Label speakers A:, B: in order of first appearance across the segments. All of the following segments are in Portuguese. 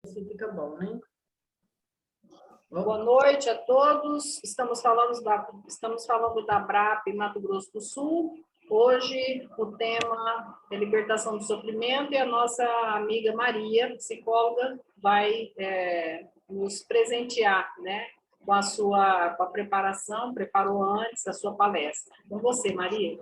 A: Assim fica bom, né?
B: Boa noite a todos. Estamos falando da BRAP Mato Grosso do Sul. Hoje o tema é libertação do sofrimento e a nossa amiga Maria, psicóloga, vai nos presentear, né, com a preparação, preparou antes a sua palestra. Com você, Maria.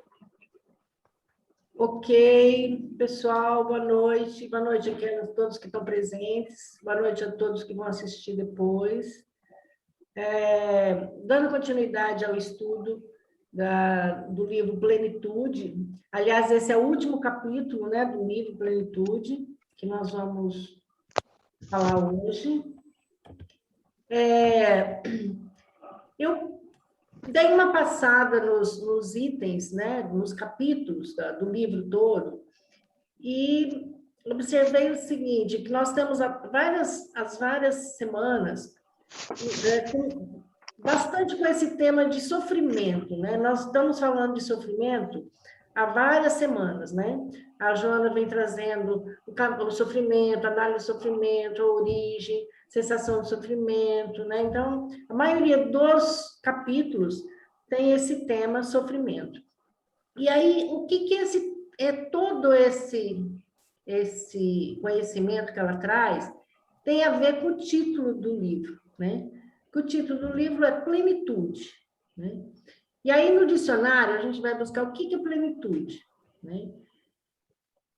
A: Ok, pessoal, boa noite. Boa noite aqui a todos que estão presentes. Boa noite a todos que vão assistir depois. Dando continuidade ao estudo do livro Plenitude. Aliás, esse é o último capítulo, né, do livro Plenitude, que nós vamos falar hoje. Eu dei uma passada nos itens, né, nos capítulos do livro todo, e observei o seguinte, que nós temos as várias semanas bastante com esse tema de sofrimento, né? Nós estamos falando de sofrimento há várias semanas, né? A Joana vem trazendo o sofrimento, a análise do sofrimento, a origem, sensação de sofrimento, né? Então, a maioria dos capítulos tem esse tema sofrimento. E aí, o que todo esse conhecimento que ela traz tem a ver com o título do livro, né? Que o título do livro é Plenitude, né? E aí, no dicionário, a gente vai buscar o que é plenitude, né?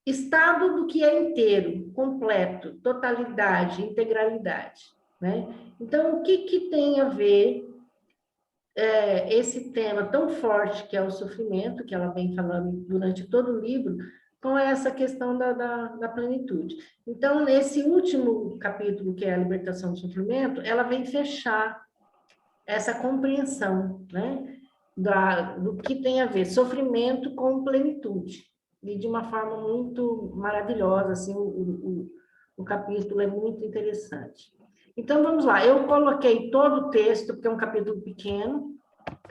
A: Estado do que é inteiro, completo, totalidade, integralidade, né? Então, o que tem a ver esse tema tão forte que é o sofrimento, que ela vem falando durante todo o livro, com essa questão da plenitude. Então, nesse último capítulo, que é a libertação do sofrimento, ela vem fechar essa compreensão, né, do que tem a ver sofrimento com plenitude, e de uma forma muito maravilhosa, assim, o capítulo é muito interessante. Então, vamos lá, eu coloquei todo o texto, porque é um capítulo pequeno,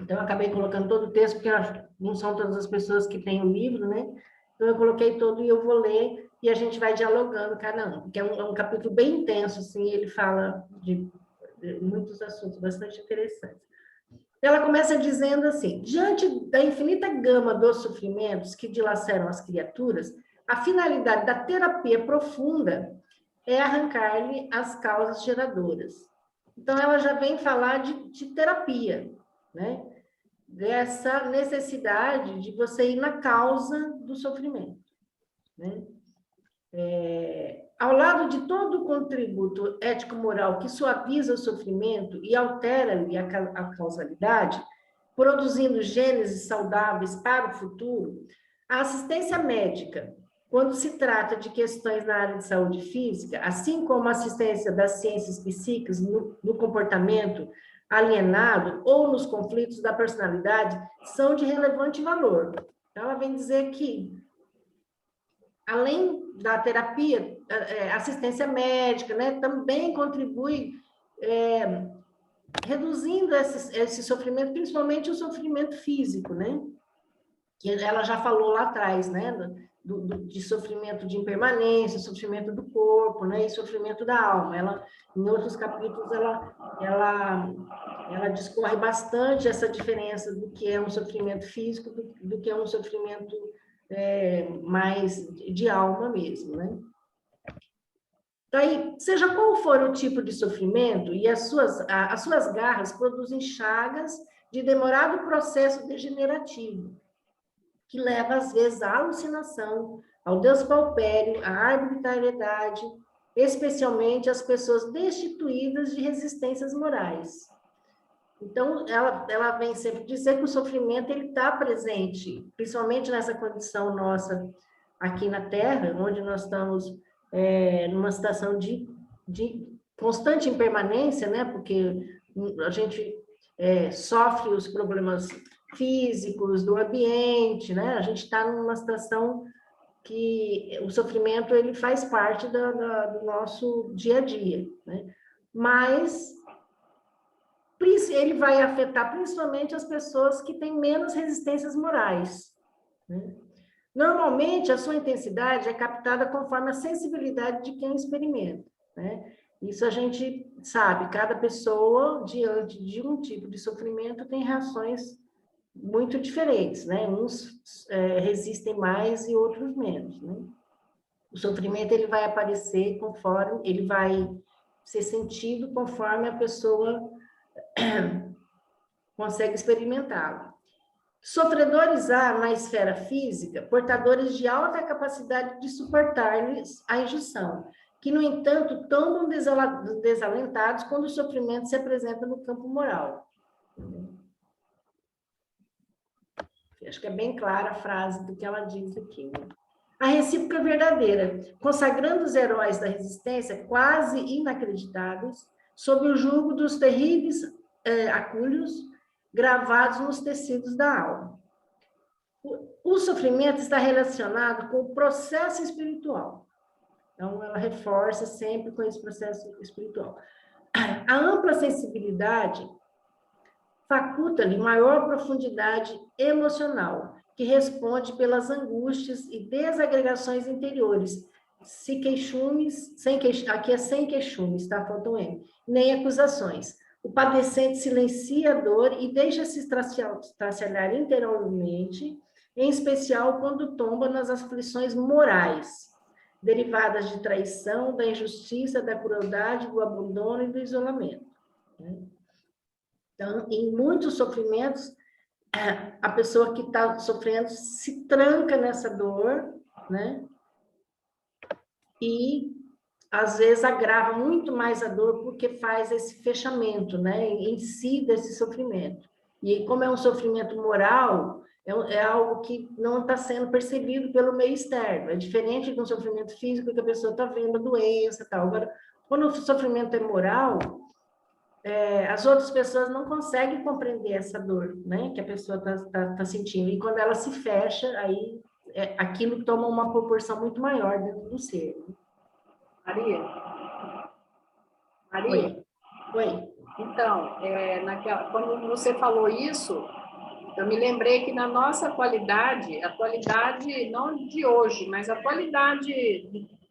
A: então eu acabei colocando todo o texto, porque não são todas as pessoas que têm o livro, né? Então eu coloquei todo e eu vou ler, e a gente vai dialogando cada um, porque é um capítulo bem intenso, assim, ele fala de muitos assuntos bastante interessantes. Ela começa dizendo assim, diante da infinita gama dos sofrimentos que dilaceram as criaturas, a finalidade da terapia profunda é arrancar-lhe as causas geradoras. Então, ela já vem falar de terapia, né? Dessa necessidade de você ir na causa do sofrimento, né? Ao lado de todo o contributo ético-moral que suaviza o sofrimento e altera-lhe a causalidade, produzindo gêneses saudáveis para o futuro, a assistência médica, quando se trata de questões na área de saúde física, assim como a assistência das ciências psíquicas no comportamento alienado ou nos conflitos da personalidade, são de relevante valor. Então, ela vem dizer que, além da terapia, assistência médica, né, também contribui reduzindo esse sofrimento, principalmente o sofrimento físico, né? Que ela já falou lá atrás, né? De sofrimento de impermanência, sofrimento do corpo, né? E sofrimento da alma. Ela, em outros capítulos, ela discorre bastante essa diferença do que é um sofrimento físico do que é um sofrimento mais de alma mesmo, né? Daí, seja qual for o tipo de sofrimento, e as suas garras produzem chagas de demorado processo degenerativo, que leva, às vezes, à alucinação, ao despautério, à arbitrariedade, especialmente as pessoas destituídas de resistências morais. Então, ela vem sempre dizer que o sofrimento está presente, principalmente nessa condição nossa aqui na Terra, onde nós estamos numa situação de constante impermanência, né? Porque a gente sofre os problemas físicos do ambiente, né? A gente está numa situação que o sofrimento ele faz parte do nosso dia a dia, né? Mas ele vai afetar principalmente as pessoas que têm menos resistências morais, né? Normalmente, a sua intensidade é captada conforme a sensibilidade de quem experimenta, né? Isso a gente sabe, cada pessoa, diante de um tipo de sofrimento, tem reações muito diferentes, né? Uns resistem mais e outros menos, né? O sofrimento, ele vai aparecer conforme, ele vai ser sentido conforme a pessoa consegue experimentá-lo. Sofredores há na esfera física, portadores de alta capacidade de suportar-lhes a injunção, que, no entanto, tombam desalentados quando o sofrimento se apresenta no campo moral. Acho que é bem clara a frase do que ela diz aqui, né? A recíproca verdadeira, consagrando os heróis da resistência, quase inacreditáveis, sob o jugo dos terríveis acúlios gravados nos tecidos da alma. O sofrimento está relacionado com o processo espiritual. Então, ela reforça sempre com esse processo espiritual. A ampla sensibilidade faculta-lhe maior profundidade emocional, que responde pelas angústias e desagregações interiores, aqui é sem queixumes, tá? Falta um M, nem acusações. O padecente silencia a dor e deixa-se estraçalhar interiormente, em especial quando tomba nas aflições morais, derivadas de traição, da injustiça, da crueldade, do abandono e do isolamento. Então, em muitos sofrimentos, a pessoa que está sofrendo se tranca nessa dor, né? E, às vezes, agrava muito mais a dor porque faz esse fechamento, né? Em si desse sofrimento. E como é um sofrimento moral, é algo que não está sendo percebido pelo meio externo. É diferente de um sofrimento físico que a pessoa está vendo a doença e tal. Agora, quando o sofrimento é moral, as outras pessoas não conseguem compreender essa dor, né, que a pessoa tá sentindo. E quando ela se fecha, aí aquilo toma uma proporção muito maior dentro do ser.
B: Maria?
A: Oi. Oi.
B: Então, quando você falou isso, eu me lembrei que na nossa atualidade não de hoje, mas a atualidade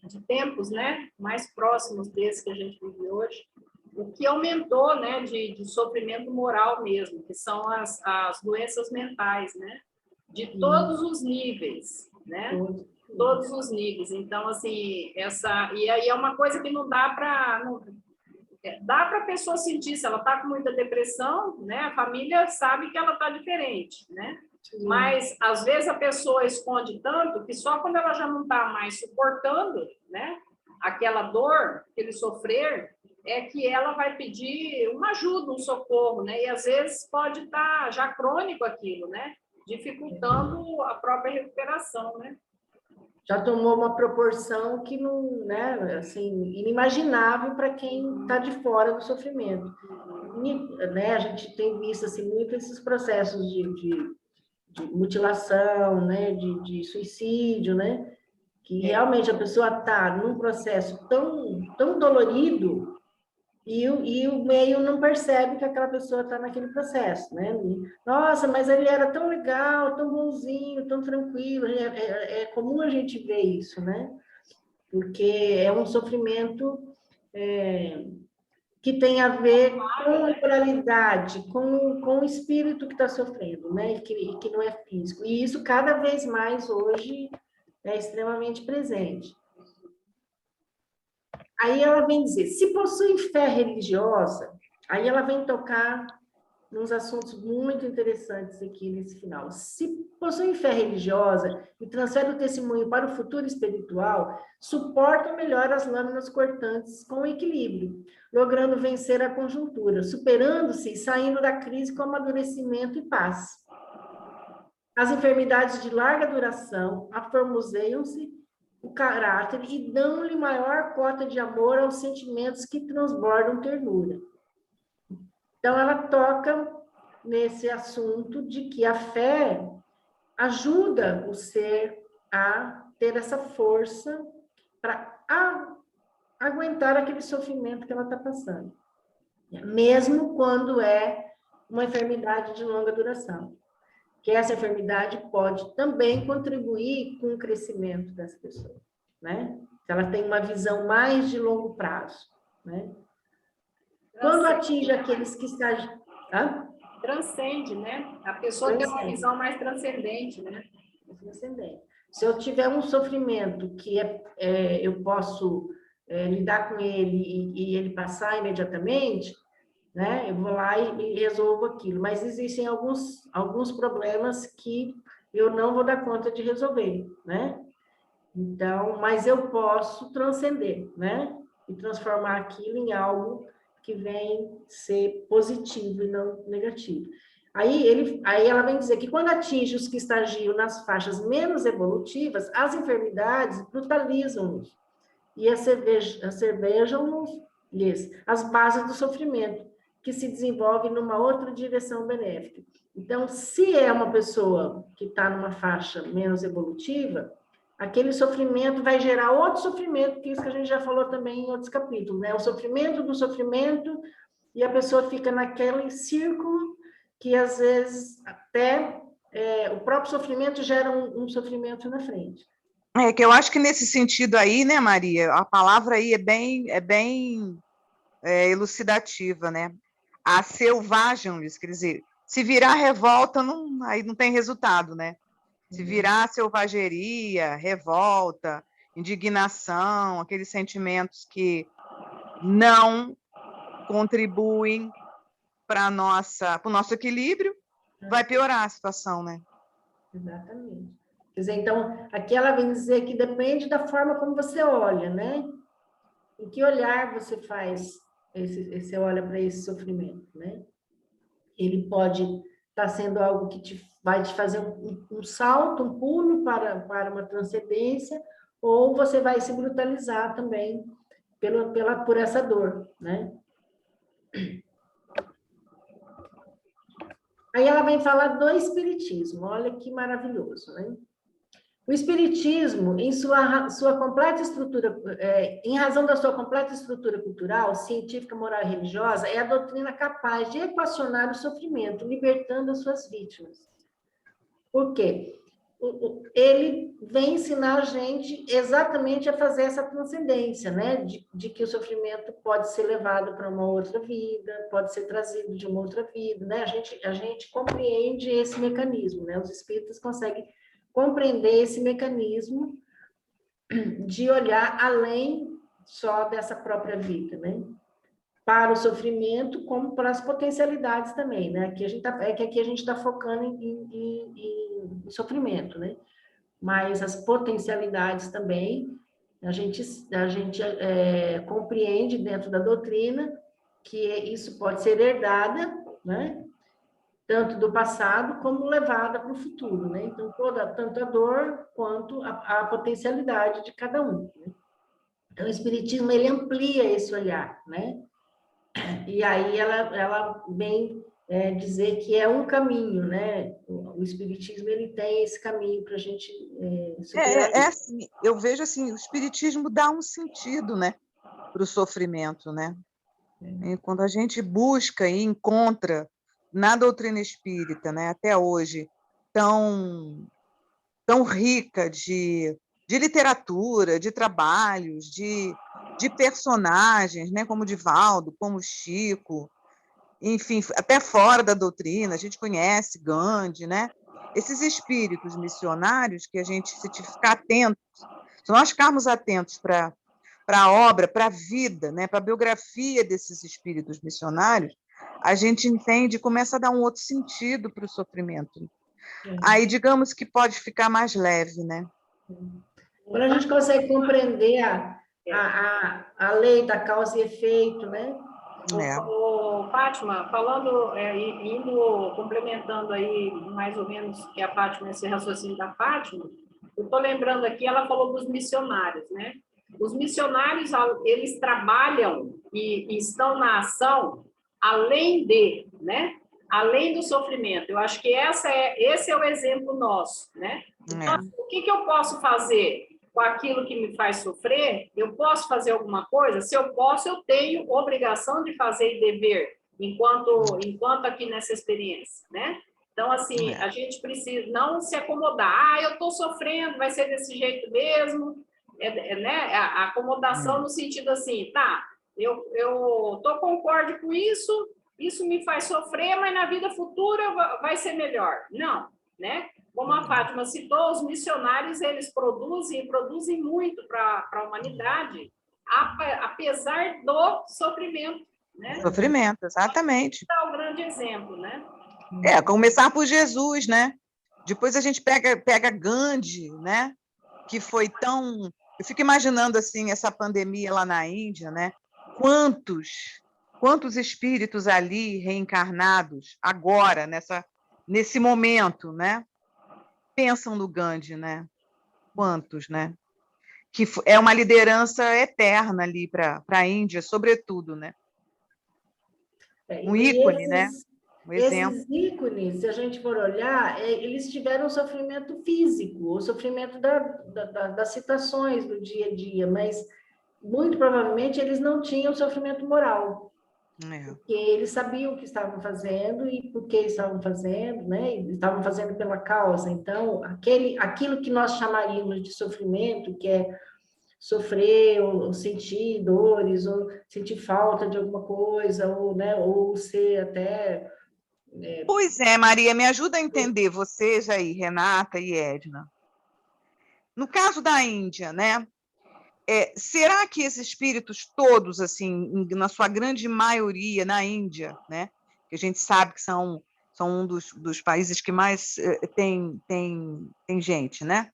B: de tempos, né, mais próximos desses que a gente vive hoje, o que aumentou, né, de sofrimento moral mesmo, que são as doenças mentais, né, de todos os níveis, né, todos os níveis. Então, assim, e aí é uma coisa que não dá para dá para a pessoa sentir, se ela está com muita depressão, né? A família sabe que ela está diferente, né? Mas, às vezes, a pessoa esconde tanto que só quando ela já não está mais suportando, né? Aquela dor, aquele sofrer, é que ela vai pedir uma ajuda, um socorro, né? E, às vezes, pode estar já crônico aquilo, né? Dificultando a própria recuperação, né?
A: Já tomou uma proporção que não, né, assim, inimaginável para quem está de fora do sofrimento. E, né, a gente tem visto assim, muito esses processos de mutilação, né, de suicídio, né, que realmente a pessoa está num processo tão dolorido e o meio não percebe que aquela pessoa está naquele processo, né? Nossa, mas ele era tão legal, tão bonzinho, tão tranquilo. É comum a gente ver isso, né? Porque é um sofrimento que tem a ver com a moralidade, com o espírito que está sofrendo, né? E que não é físico. E isso cada vez mais hoje é extremamente presente. Aí ela vem dizer, se possui fé religiosa, aí ela vem tocar nos assuntos muito interessantes aqui nesse final. Se possui fé religiosa e transfere o testemunho para o futuro espiritual, suportam melhor as lâminas cortantes com equilíbrio, logrando vencer a conjuntura, superando-se e saindo da crise com amadurecimento e paz. As enfermidades de larga duração aformoseiam-se o caráter e dão-lhe maior cota de amor aos sentimentos que transbordam ternura. Então, ela toca nesse assunto de que a fé ajuda o ser a ter essa força para aguentar aquele sofrimento que ela está passando, mesmo quando é uma enfermidade de longa duração. Que essa enfermidade pode também contribuir com o crescimento dessa pessoa, né? Se ela tem uma visão mais de longo prazo, né? Quando atinge aqueles que estão...
B: Transcende, né? A pessoa tem uma visão mais transcendente, né?
A: Transcendente. Se eu tiver um sofrimento que eu posso lidar com ele e ele passar imediatamente, né? Eu vou lá e resolvo aquilo. Mas existem alguns problemas que eu não vou dar conta de resolver, né? Então, mas eu posso transcender, né? E transformar aquilo em algo que vem ser positivo e não negativo. Aí ela vem dizer que quando atinge os que estagiam nas faixas menos evolutivas, as enfermidades brutalizam-nos e ascervejam-lhes as bases do sofrimento, que se desenvolve numa outra direção benéfica. Então, se é uma pessoa que está numa faixa menos evolutiva, aquele sofrimento vai gerar outro sofrimento, que é isso que a gente já falou também em outros capítulos, né? O sofrimento do sofrimento, e a pessoa fica naquele círculo que, às vezes, até o próprio sofrimento gera um sofrimento na frente.
C: Que eu acho que nesse sentido aí, né, Maria, a palavra aí é bem elucidativa, né? A selvagem-lhes, quer dizer, se virar revolta, aí não tem resultado, né? Se virar selvageria, revolta, indignação, aqueles sentimentos que não contribuem para o nosso equilíbrio, vai piorar a situação, né?
A: Exatamente. Quer dizer, então, aqui ela vem dizer que depende da forma como você olha, né? Em que olhar você faz, você olha para esse sofrimento, né? Ele pode estar sendo algo que vai te fazer um salto, um pulo para uma transcendência, ou você vai se brutalizar também por essa dor, né? Aí ela vem falar do espiritismo, olha que maravilhoso, né? O espiritismo, em sua completa estrutura, em razão da sua completa estrutura cultural, científica, moral e religiosa, é a doutrina capaz de equacionar o sofrimento, libertando as suas vítimas. Por quê? Ele vem ensinar a gente exatamente a fazer essa transcendência, né? De que o sofrimento pode ser levado para uma outra vida, pode ser trazido de uma outra vida, né? A gente compreende esse mecanismo, né? Os espíritas conseguem compreender esse mecanismo de olhar além só dessa própria vida, né? Para o sofrimento, como para as potencialidades também, né? Aqui a gente está focando em sofrimento, né? Mas as potencialidades também, a gente compreende dentro da doutrina que isso pode ser herdada, né? Tanto do passado como levada para o futuro, né? Então, tanto a dor quanto a potencialidade de cada um, né? Então, o Espiritismo, ele amplia esse olhar, né? E aí ela vem dizer que é um caminho, né? O Espiritismo, ele tem esse caminho para a gente superar isso.
C: Assim, eu vejo assim, o Espiritismo dá um sentido, né, para o sofrimento, né? Quando a gente busca e encontra na doutrina espírita, né, até hoje, tão rica de literatura, de trabalhos, de personagens, né, como Divaldo, como Chico, enfim, até fora da doutrina, a gente conhece Gandhi, né? Esses espíritos missionários que a gente, se ficar atento, se nós ficarmos atentos para a obra, para a vida, né, para a biografia desses espíritos missionários, a gente entende, começa a dar um outro sentido para o sofrimento. Aí, digamos que pode ficar mais leve, né?
A: Quando a gente consegue compreender a lei da causa e efeito, né?
B: Fátima, falando, complementando aí mais ou menos que a Fátima, esse raciocínio da Fátima, eu estou lembrando aqui, ela falou dos missionários, né? Os missionários, eles trabalham e estão na ação além né? Além do sofrimento. Eu acho que esse é o exemplo nosso, né? Então, o que eu posso fazer com aquilo que me faz sofrer? Eu posso fazer alguma coisa? Se eu posso, eu tenho obrigação de fazer e dever, enquanto aqui nessa experiência, né? Então, assim, a gente precisa não se acomodar. Eu estou sofrendo, vai ser desse jeito mesmo, né? A acomodação no sentido assim, tá, eu concordo com isso, isso me faz sofrer, mas na vida futura vai ser melhor. Não, né? Como a Fátima citou, os missionários, eles produzem muito para a humanidade, apesar do sofrimento, né?
C: Sofrimento, exatamente.
B: É o grande exemplo, né?
C: Começar por Jesus, né? Depois a gente pega Gandhi, né? Que foi tão... Eu fico imaginando, assim, essa pandemia lá na Índia, né? Quantos espíritos ali reencarnados, agora, nesse momento, né? Pensam no Gandhi, né? Quantos, né? Que é uma liderança eterna ali para a Índia, sobretudo, né? Um ícone, né? Um exemplo.
A: Esses ícones, se a gente for olhar, eles tiveram sofrimento físico, o sofrimento das situações do dia a dia, mas muito provavelmente eles não tinham sofrimento moral. Porque eles sabiam o que estavam fazendo e por que estavam fazendo, né? E estavam fazendo pela causa. Então, aquilo que nós chamaríamos de sofrimento, que é sofrer, ou sentir dores, ou sentir falta de alguma coisa, ou, né, ou ser até...
C: Pois é, Maria, me ajuda a entender, vocês aí, Renata e Edna. No caso da Índia, né? Será que esses espíritos todos, assim, na sua grande maioria, na Índia, né? Que a gente sabe que são um dos países que mais tem gente, né?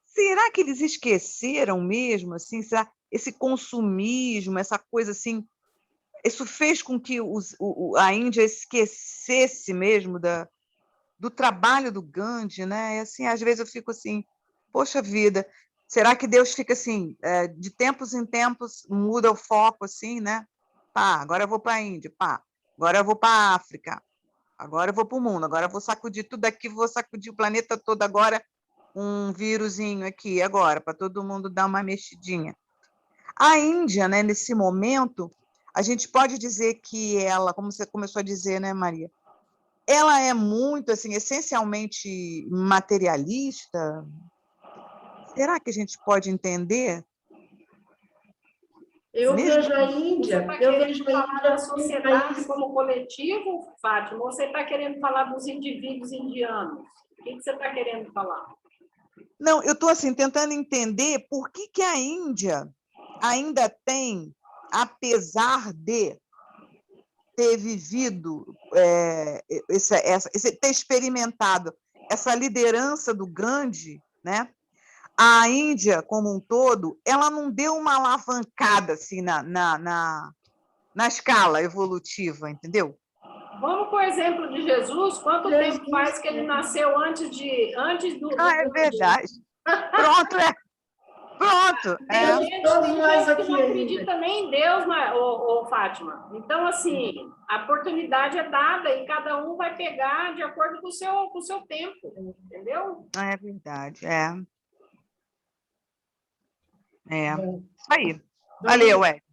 C: Será que eles esqueceram mesmo, assim, esse consumismo, essa coisa assim, isso fez com que a Índia esquecesse mesmo do trabalho do Gandhi, né? E, assim, às vezes eu fico assim, poxa vida, será que Deus fica assim, de tempos em tempos muda o foco, assim, né? Pá, agora eu vou para a Índia, pá, agora eu vou para a África, agora eu vou para o mundo, agora eu vou sacudir tudo aqui, vou sacudir o planeta todo agora, um vírusinho aqui agora, para todo mundo dar uma mexidinha. A Índia, né, nesse momento, a gente pode dizer que ela, como você começou a dizer, né, Maria, ela é muito, assim, essencialmente materialista? Será que a gente pode entender?
A: Eu vejo a Índia,
B: eu vejo falar da sociedade como coletivo, Fátima, ou você está querendo falar dos indivíduos indianos? O que você está querendo falar?
C: Não, eu estou assim, tentando entender por que a Índia ainda tem, apesar de ter vivido, ter experimentado essa liderança do Gandhi, né? A Índia, como um todo, ela não deu uma alavancada assim, na escala evolutiva, entendeu?
B: Vamos com o exemplo de Jesus. Quanto tempo faz que ele nasceu antes do...
C: É verdade. Pronto, Pronto.
B: Tem gente que não acredita nem em Deus, Fátima. Então, assim, a oportunidade é dada e cada um vai pegar de acordo com o seu tempo, entendeu?
C: É verdade, Isso aí. Valeu, Ed.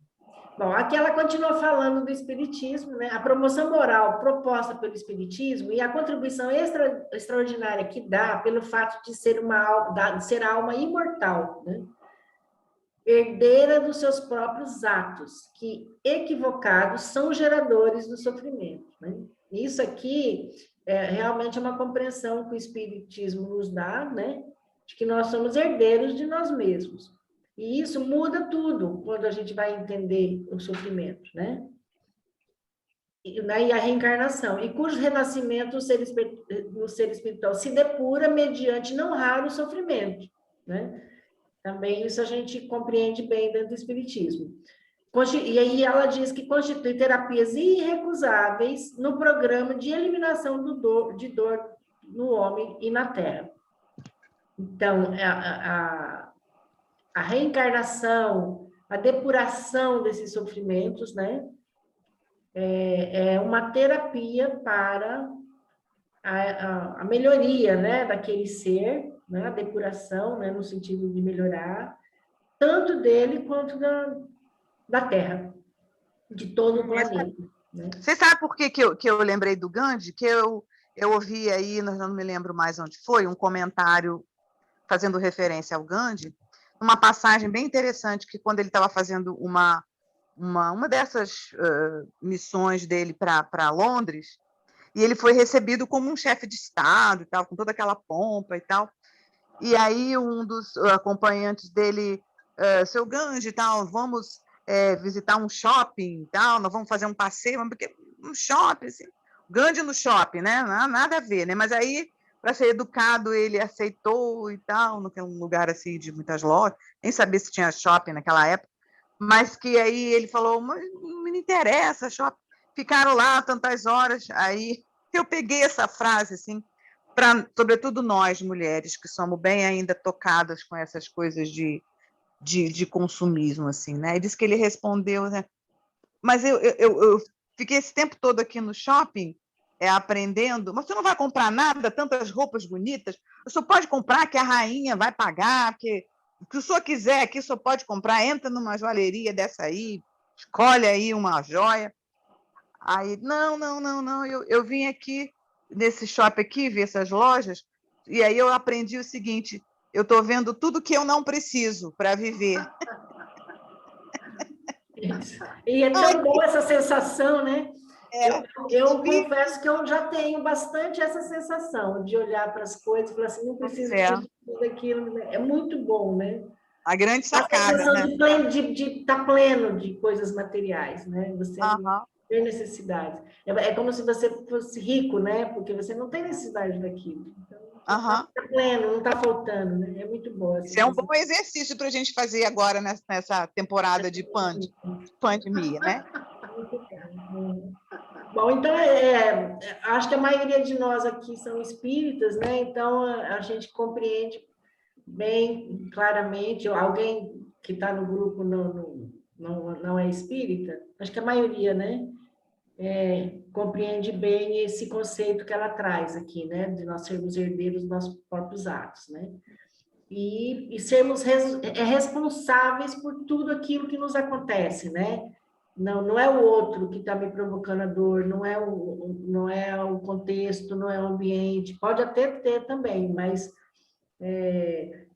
A: Bom, aqui ela continua falando do espiritismo, né? A promoção moral proposta pelo espiritismo e a contribuição extraordinária que dá pelo fato de ser a alma imortal, né? Herdeira dos seus próprios atos, que equivocados são geradores do sofrimento, né? Isso aqui realmente é uma compreensão que o espiritismo nos dá, né? De que nós somos herdeiros de nós mesmos. E isso muda tudo quando a gente vai entender o sofrimento, né? E a reencarnação, e cujo renascimento no ser espiritual se depura mediante não raro sofrimento, né? Também isso a gente compreende bem dentro do espiritismo. E aí ela diz que constitui terapias irrecusáveis no programa de eliminação de dor no homem e na Terra. Então, a reencarnação, a depuração desses sofrimentos, né? É uma terapia para a melhoria, né, daquele ser, né, a depuração, né, no sentido de melhorar, tanto dele quanto da Terra, de todo o planeta. Né?
C: Você sabe por que eu lembrei do Gandhi? Que eu ouvi aí, não me lembro mais onde foi, um comentário fazendo referência ao Gandhi, uma passagem bem interessante, que quando ele estava fazendo uma dessas missões dele para Londres, e ele foi recebido como um chefe de Estado, e tal, com toda aquela pompa e tal. E aí um dos acompanhantes dele, seu Gandhi, tal, vamos visitar um shopping, tal, nós vamos fazer um passeio, porque um shopping, assim, Gandhi no shopping, né? Nada a ver, né? Mas aí, para ser educado, ele aceitou e tal, naquele lugar assim de muitas lojas, nem sabia se tinha shopping naquela época, mas que aí ele falou, mas não me interessa, shopping. Ficaram lá tantas horas, aí eu peguei essa frase, assim, para, sobretudo nós, mulheres, que somos bem ainda tocadas com essas coisas de consumismo, assim, né? E disse que ele respondeu, né? Mas eu fiquei esse tempo todo aqui no shopping, aprendendo, mas você não vai comprar nada, tantas roupas bonitas, você só pode comprar que a rainha vai pagar, que o senhor quiser aqui, só pode comprar, entra numa joalheria dessa aí, escolhe aí uma joia. Aí, não, eu vim aqui, nesse shopping aqui, ver essas lojas, e aí eu aprendi o seguinte, eu estou vendo tudo que eu não preciso para viver.
A: E é tão boa essa sensação, né? Eu
C: e
A: confesso que eu já tenho bastante essa sensação de olhar para as coisas e falar assim, não preciso disso, daquilo. Né? É muito bom, né?
C: A grande
A: A
C: sacada,
A: sensação
C: né?
A: de estar pleno de coisas materiais, né? Você não tem necessidade. É como se você fosse rico, né? Porque você não tem necessidade daquilo. Então, está pleno, não está faltando, né? É muito bom.
C: Isso é um bom exercício para a gente fazer agora nessa temporada de pandemia, né?
A: Bom, então, acho que a maioria de nós aqui são espíritas, né? Então, a gente compreende bem claramente. Alguém que está no grupo não é espírita? Acho que a maioria, né? Compreende bem esse conceito que ela traz aqui, né? De nós sermos herdeiros dos nossos próprios atos, né? E sermos responsáveis por tudo aquilo que nos acontece, né? Não é o outro que está me provocando a dor, não é o contexto, não é o ambiente, pode até ter também, mas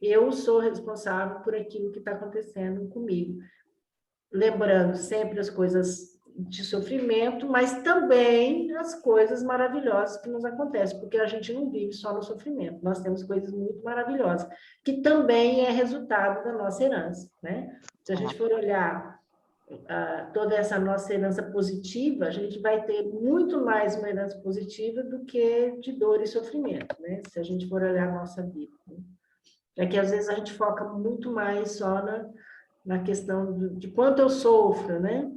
A: eu sou responsável por aquilo que está acontecendo comigo. Lembrando sempre as coisas de sofrimento, mas também as coisas maravilhosas que nos acontecem, porque a gente não vive só no sofrimento, nós temos coisas muito maravilhosas, que também é resultado da nossa herança, né? Se a gente for olhar toda essa nossa herança positiva, a gente vai ter muito mais uma herança positiva do que de dor e sofrimento, né? Se a gente for olhar a nossa vida. Né? É que às vezes a gente foca muito mais só na questão de quanto eu sofro, né?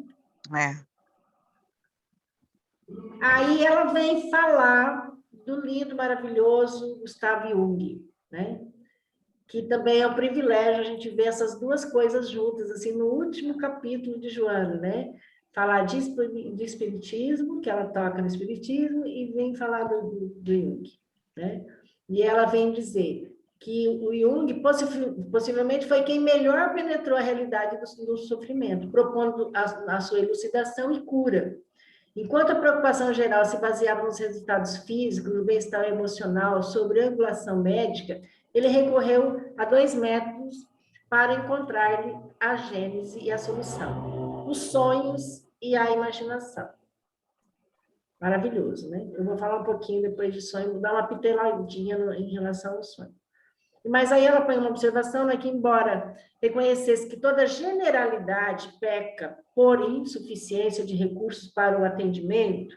A: Aí ela vem falar do lindo, maravilhoso Gustav Jung, né? Que também é um privilégio a gente ver essas duas coisas juntas, assim, no último capítulo de Joana, né? Falar de espiritismo, que ela toca no espiritismo, e vem falar do Jung, né? E ela vem dizer que o Jung possivelmente foi quem melhor penetrou a realidade do sofrimento, propondo a sua elucidação e cura. Enquanto a preocupação geral se baseava nos resultados físicos, no bem-estar emocional, sobre a angulação médica, ele recorreu a 2 métodos para encontrar-lhe a gênese e a solução: os sonhos e a imaginação. Maravilhoso, né? Eu vou falar um pouquinho depois de sonho, vou dar uma piteladinha em relação ao sonho. Mas aí ela põe uma observação, né, que embora reconhecesse que toda generalidade peca por insuficiência de recursos para o atendimento,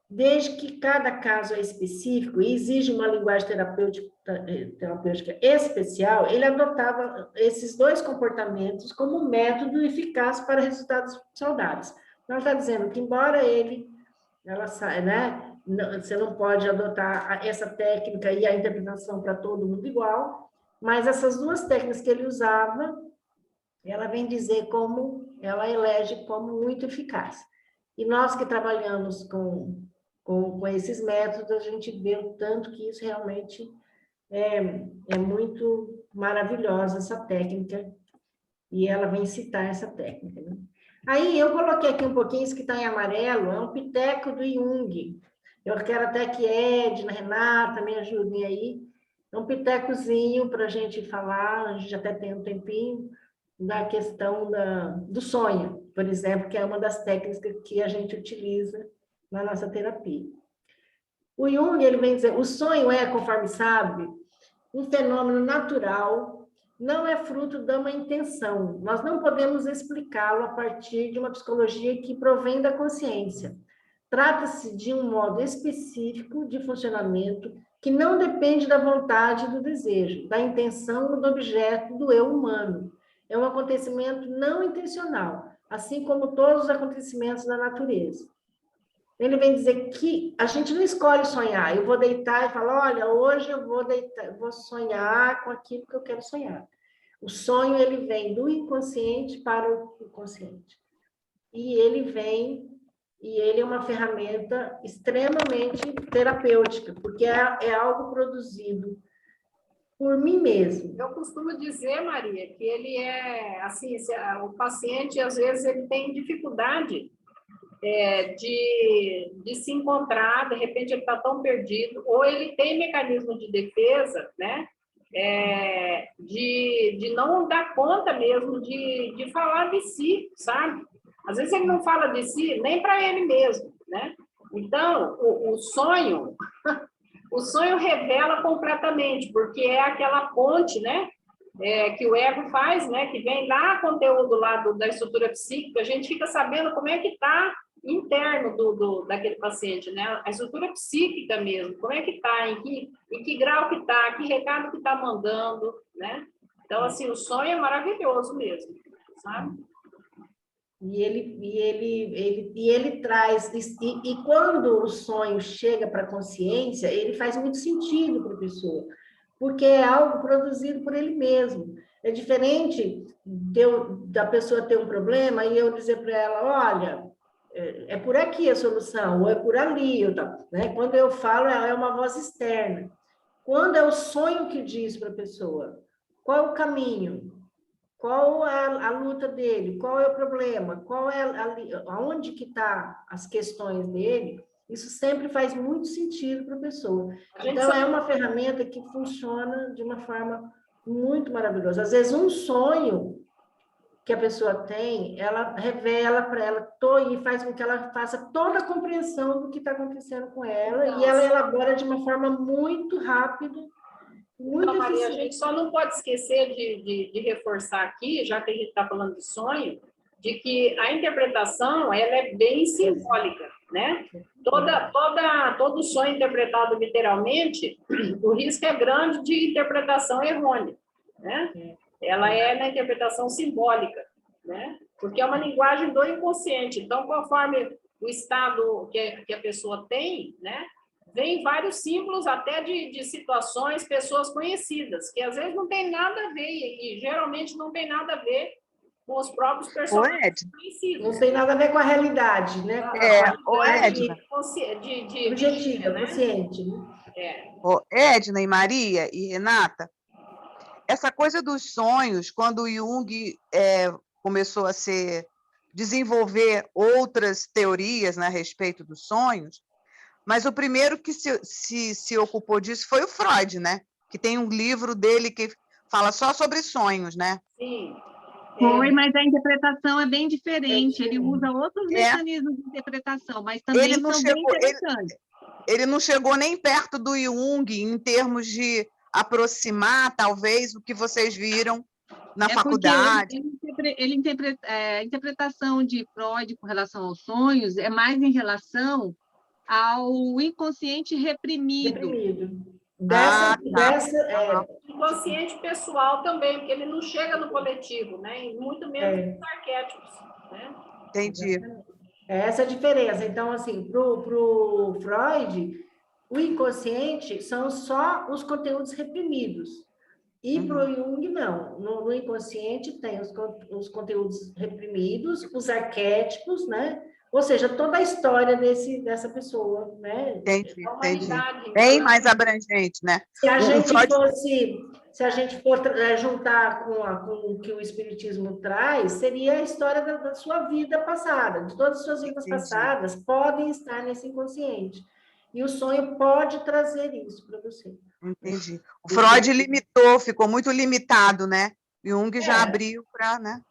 A: desde que cada caso é específico e exige uma linguagem terapêutica especial, ele adotava esses 2 comportamentos como um método eficaz para resultados saudáveis. Então, ela está dizendo que, embora né? Você não pode adotar essa técnica e a interpretação para todo mundo igual, mas essas 2 técnicas que ele usava, ela vem dizer como, ela elege como muito eficaz. E nós que trabalhamos com esses métodos, a gente vê o tanto que isso realmente é muito maravilhosa, essa técnica, e ela vem citar essa técnica, né? Aí, eu coloquei aqui um pouquinho, isso que está em amarelo, é um piteco do Jung. Eu quero até que Edna, Renata, me ajudem aí. um pitecozinho para a gente falar, a gente até tem um tempinho, da questão do sonho, por exemplo, que é uma das técnicas que a gente utiliza na nossa terapia. O Jung, ele vem dizer, o sonho é, conforme sabe, um fenômeno natural, não é fruto de uma intenção. Nós não podemos explicá-lo a partir de uma psicologia que provém da consciência. Trata-se de um modo específico de funcionamento que não depende da vontade e do desejo, da intenção ou do objeto do eu humano. É um acontecimento não intencional, assim como todos os acontecimentos da natureza. Ele vem dizer que a gente não escolhe sonhar. Eu vou deitar e falar, olha, hoje eu vou deitar, vou sonhar com aquilo que eu quero sonhar. O sonho, ele vem do inconsciente para o consciente. E ele é uma ferramenta extremamente terapêutica, porque é algo produzido por mim mesmo.
B: Eu costumo dizer, Maria, que ele é, assim, o paciente, às vezes, ele tem dificuldade de se encontrar, de repente ele está tão perdido, ou ele tem mecanismo de defesa, né? De não dar conta mesmo de falar de si, sabe? Às vezes ele não fala de si nem para ele mesmo, né? Então, o sonho revela completamente, porque é aquela ponte, né? Que o ego faz, né? Que vem lá, conteúdo lá da estrutura psíquica, a gente fica sabendo como é que está interno daquele paciente, né? A estrutura psíquica mesmo, como é que está, em que grau que está, que recado que está mandando, né? Então, assim, o sonho é maravilhoso mesmo, sabe?
A: E ele traz, e quando o sonho chega para a consciência, ele faz muito sentido para a pessoa, porque é algo produzido por ele mesmo. É diferente da pessoa ter um problema e eu dizer para ela, olha, é por aqui a solução, ou é por ali, né? Quando eu falo, é uma voz externa. Quando é o sonho que diz para a pessoa, qual é o caminho? Qual é a luta dele? Qual é o problema? Aonde que tá as questões dele? Isso sempre faz muito sentido para a pessoa. Então, é uma ferramenta que funciona de uma forma muito maravilhosa. Às vezes, um sonho que a pessoa tem, ela revela para ela e faz com que ela faça toda a compreensão do que está acontecendo com ela, e ela elabora de uma forma muito rápida. Muito
B: então, Maria, a gente só não pode esquecer de reforçar aqui, já que a gente está falando de sonho, de que a interpretação ela é bem simbólica, né? Todo sonho interpretado literalmente, o risco é grande de interpretação errônea, né? Ela é na interpretação simbólica, né? Porque é uma linguagem do inconsciente. Então, conforme o estado que a pessoa tem, né? Vem vários símbolos até de situações, pessoas conhecidas, que às vezes não tem nada a ver, e geralmente não tem nada a ver com os próprios personagens conhecidos.
A: Não tem nada a ver com a realidade, né? Objetiva,
B: né?
A: consciente.
C: Edna e Maria e Renata, essa coisa dos sonhos, quando o Jung começou a desenvolver outras teorias, né, a respeito dos sonhos, mas o primeiro que se ocupou disso foi o Freud, né? Que tem um livro dele que fala só sobre sonhos, né?
B: Sim.
D: Foi, mas a interpretação é bem diferente. Ele usa outros mecanismos de interpretação, mas também são bem interessantes.
C: Ele não chegou nem perto do Jung em termos de aproximar, talvez, o que vocês viram na faculdade.
D: A interpretação de Freud com relação aos sonhos é mais em relação ao inconsciente reprimido.
B: Inconsciente pessoal também, porque ele não chega no coletivo, né? E muito menos nos arquétipos, né?
C: Entendi.
A: Essa é a diferença. Então, assim, pro Freud, o inconsciente são só os conteúdos reprimidos. E para o Jung, não. No inconsciente tem os conteúdos reprimidos, os arquétipos, né? Ou seja, toda a história dessa pessoa, né?
C: Entendi. Bem mais abrangente, né?
A: Se a gente for juntar com o que o Espiritismo traz, seria a história da sua vida passada, de todas as suas vidas passadas, podem estar nesse inconsciente. E o sonho pode trazer isso para você.
C: Entendi. O Freud limitou, ficou muito limitado, né? Jung já abriu para, né?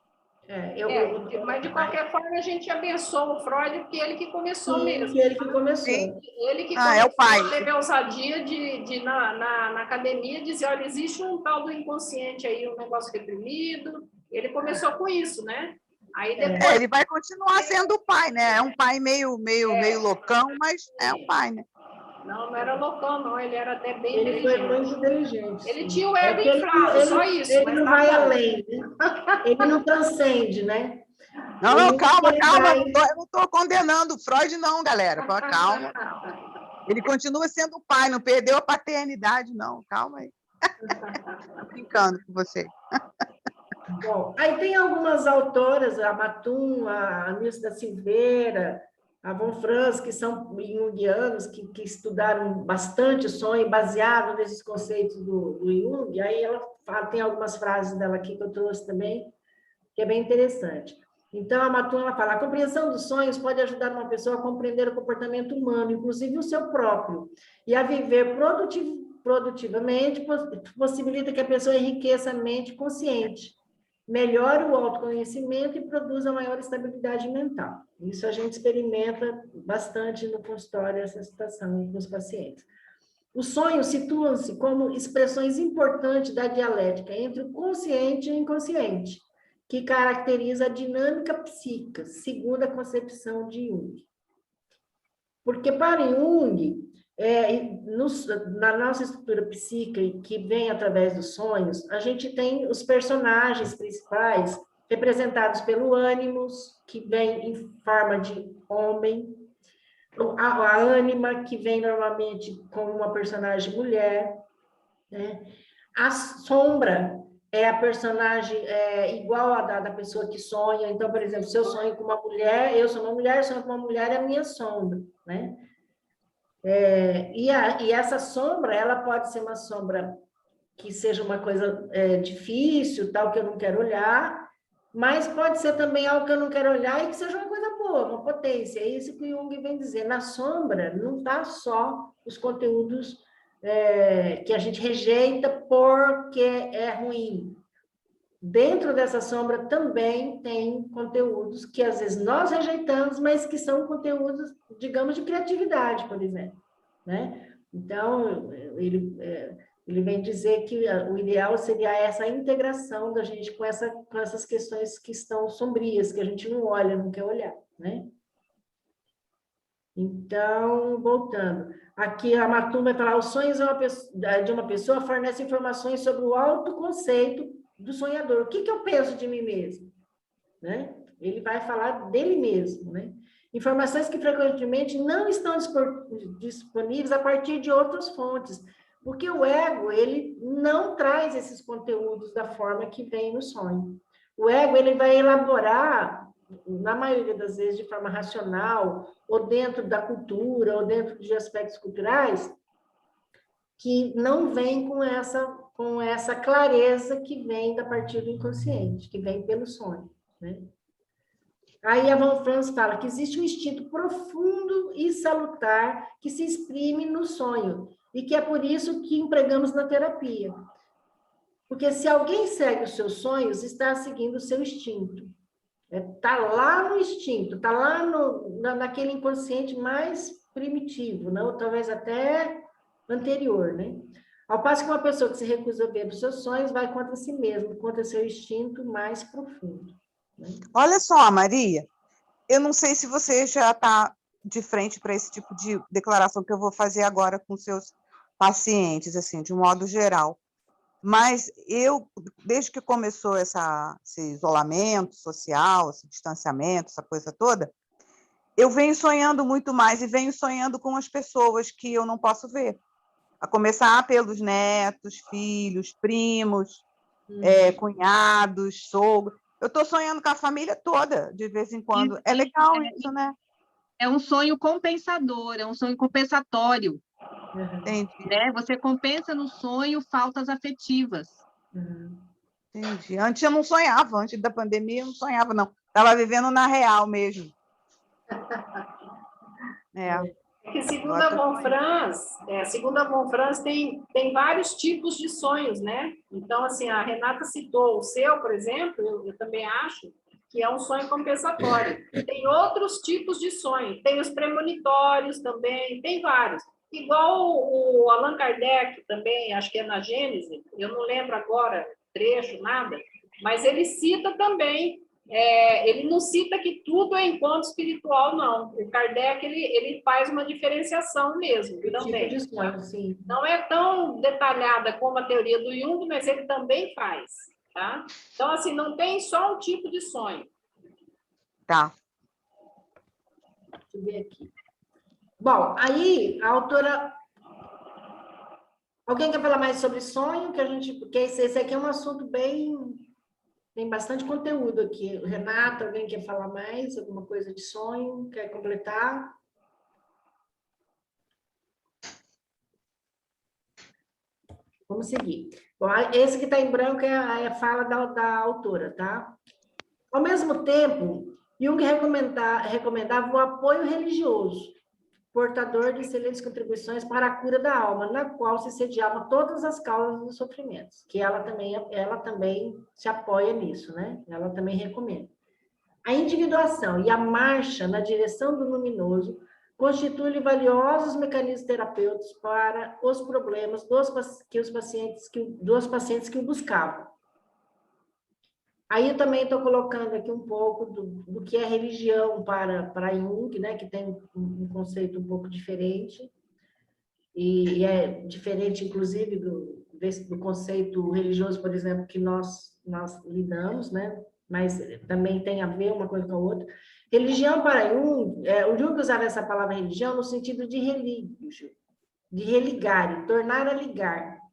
B: Mas de qualquer forma a gente abençoa o Freud, porque ele que começou mesmo.
A: Que ele que começou.
C: Sim.
B: Ele que
C: é o pai.
B: teve a ousadia de na academia, dizer, olha, existe um tal do inconsciente aí, um negócio reprimido. Ele começou com isso, né? Aí depois...
C: ele vai continuar sendo o pai, né? É um pai meio loucão, mas é o pai, né?
B: Não era loucão, não. Ele era até bem
A: inteligente.
B: Ele
A: foi muito inteligente.
B: Ele tinha o ego inflado, só isso.
A: Ele não vai além, né? Ele não transcende, né?
C: Não, calma. Eu não estou condenando o Freud, não, galera. Calma. Ele continua sendo o pai, não perdeu a paternidade, não. Calma aí. Estou brincando com você.
A: Bom, aí tem algumas autoras, a Matum, a Nilce da Silveira, a Von Franz, que são junguianos, que estudaram bastante o sonho, baseado nesses conceitos do Jung. Aí ela tem algumas frases dela aqui que eu trouxe também, que é bem interessante. Então, a Matum, ela fala, a compreensão dos sonhos pode ajudar uma pessoa a compreender o comportamento humano, inclusive o seu próprio, e a viver produtivamente, possibilita que a pessoa enriqueça a mente consciente, melhore o autoconhecimento e produza maior estabilidade mental. Isso a gente experimenta bastante no consultório, essa situação com os pacientes. Os sonhos situam-se como expressões importantes da dialética entre o consciente e o inconsciente, que caracteriza a dinâmica psíquica, segundo a concepção de Jung. Porque para Jung, na nossa estrutura psíquica, que vem através dos sonhos, a gente tem os personagens principais representados pelo ânimos, que vem em forma de homem, a ânima, que vem normalmente como uma personagem mulher, né? A sombra é a personagem igual a da pessoa que sonha. Então, por exemplo, se eu sonho com uma mulher, eu sou uma mulher, sonho com uma mulher, é a minha sombra, né? E essa sombra, ela pode ser uma sombra que seja uma coisa difícil, tal, que eu não quero olhar, mas pode ser também algo que eu não quero olhar e que seja uma coisa boa, uma potência. É isso que o Jung vem dizer. Na sombra, não está só os conteúdos que a gente rejeita porque é ruim. Dentro dessa sombra também tem conteúdos que às vezes nós rejeitamos, mas que são conteúdos, digamos, de criatividade, por exemplo, né? Então, ele vem dizer que o ideal seria essa integração da gente com essas questões que estão sombrias, que a gente não olha, não quer olhar, né? Então, voltando. Aqui a Matum vai falar, os sonhos de uma pessoa fornecem informações sobre o autoconceito do sonhador. O que eu penso de mim mesmo? Né? Ele vai falar dele mesmo, né? Informações que frequentemente não estão disponíveis a partir de outras fontes, porque o ego, ele não traz esses conteúdos da forma que vem no sonho. O ego, ele vai elaborar, na maioria das vezes, de forma racional, ou dentro da cultura, ou dentro de aspectos culturais, que não vem com essa clareza que vem da partir do inconsciente, que vem pelo sonho, né? Aí a Von Franz fala que existe um instinto profundo e salutar que se exprime no sonho, e que é por isso que empregamos na terapia. Porque se alguém segue os seus sonhos, está seguindo o seu instinto. Está lá no instinto, está lá naquele inconsciente mais primitivo, não? Talvez até anterior, né? Ao passo que uma pessoa que se recusa a ver os seus sonhos vai contra si mesmo, contra seu instinto mais profundo. Né?
C: Olha só, Maria, eu não sei se você já está de frente para esse tipo de declaração que eu vou fazer agora com seus pacientes, assim, de um modo geral. Mas eu, desde que começou esse isolamento social, esse distanciamento, essa coisa toda, eu venho sonhando muito mais e venho sonhando com as pessoas que eu não posso ver. A começar pelos netos, filhos, primos, cunhados, sogros. Eu estou sonhando com a família toda, de vez em quando. É legal isso, né?
D: É um sonho compensador, é um sonho compensatório.
C: Entendi.
D: Né? Você compensa no sonho faltas afetivas.
C: Entendi. Antes eu não sonhava, antes da pandemia eu não sonhava, não. Estava vivendo na real mesmo.
B: que segundo a Von Franz, tem vários tipos de sonhos, né? Então, assim, a Renata citou o seu, por exemplo, eu também acho que é um sonho compensatório. Tem outros tipos de sonho, tem os premonitórios também, tem vários. Igual o Allan Kardec também, acho que é na Gênese, eu não lembro agora trecho, nada, mas ele cita também, ele não cita que tudo é encontro espiritual, não. O Kardec, ele faz uma diferenciação mesmo, também.
A: Tipo de sonho, sim.
B: Não é tão detalhada como a teoria do Jung, mas ele também faz, tá? Então, assim, não tem só um tipo de sonho.
C: Tá.
A: Deixa eu ver aqui. Bom, aí a autora... Alguém quer falar mais sobre sonho? Porque esse aqui é um assunto bem... Tem bastante conteúdo aqui. Renata, alguém quer falar mais? Alguma coisa de sonho? Quer completar? Vamos seguir. Bom, esse que está em branco é a fala da autora, tá? Ao mesmo tempo, Jung recomendava o apoio religioso, portador de excelentes contribuições para a cura da alma, na qual se sediavam todas as causas dos sofrimentos, que ela também se apoia nisso, né? Ela também recomenda. A individuação e a marcha na direção do luminoso constituem valiosos mecanismos terapêuticos para os problemas dos pacientes que o buscavam. Aí eu também estou colocando aqui um pouco do que é religião para Jung, né, que tem um conceito um pouco diferente, e é diferente, inclusive, do conceito religioso, por exemplo, que nós lidamos, né, mas também tem a ver uma coisa com a outra. Religião para Jung, o Jung usava essa palavra religião no sentido de relígio, de religar, tornar a ligar.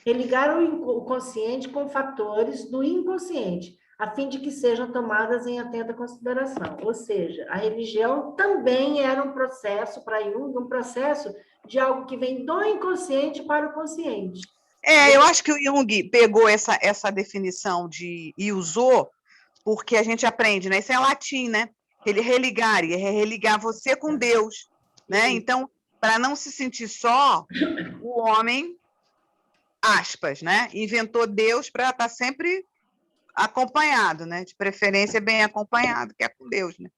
A: Religar o consciente com fatores do inconsciente, a fim de que sejam tomadas em atenta consideração. Ou seja, a religião também era um processo para Jung, um processo de algo que vem do inconsciente para o consciente.
C: Eu acho que o Jung pegou essa definição e usou, porque a gente aprende, né? Isso é latim, né? Ele religar você com Deus, né? Então, para não se sentir só, o homem, aspas, né? Inventou Deus para estar sempre acompanhado, né? De preferência bem acompanhado, que é com Deus, né?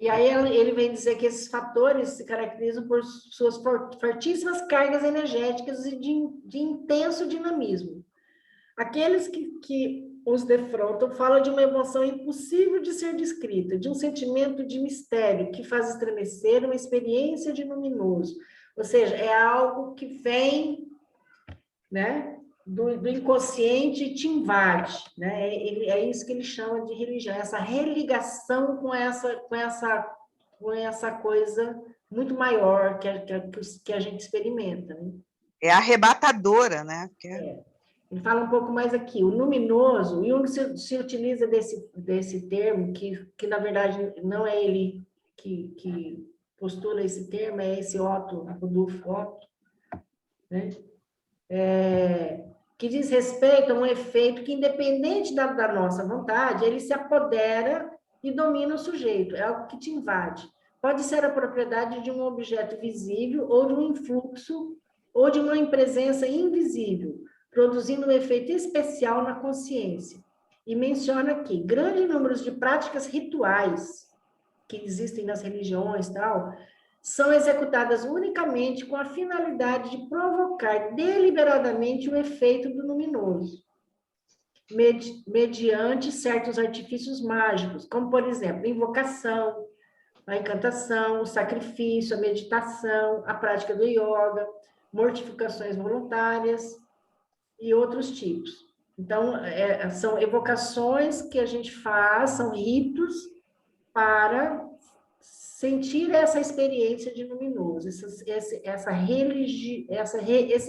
A: E aí ele vem dizer que esses fatores se caracterizam por suas fortíssimas cargas energéticas e de intenso dinamismo. Aqueles que os defrontam falam de uma emoção impossível de ser descrita, de um sentimento de mistério que faz estremecer uma experiência de luminoso. Ou seja, é algo que vem, né, do inconsciente e te invade, né? É isso que ele chama de religião, essa religação com essa coisa muito maior que a gente experimenta, né?
C: É arrebatadora, né?
A: Ele fala um pouco mais aqui. O luminoso, o Jung se utiliza desse termo, que na verdade não é ele que postula esse termo, é esse Rodolfo Otto, né? Que diz respeito a um efeito que, independente da nossa vontade, ele se apodera e domina o sujeito, é algo que te invade. Pode ser a propriedade de um objeto visível ou de um influxo ou de uma presença invisível, produzindo um efeito especial na consciência. E menciona aqui, grande número de práticas rituais que existem nas religiões e tal, são executadas unicamente com a finalidade de provocar deliberadamente o efeito do luminoso, mediante certos artifícios mágicos, como, por exemplo, a invocação, a encantação, o sacrifício, a meditação, a prática do yoga, mortificações voluntárias e outros tipos. Então, são evocações que a gente faz, são ritos para sentir essa experiência de luminoso, esse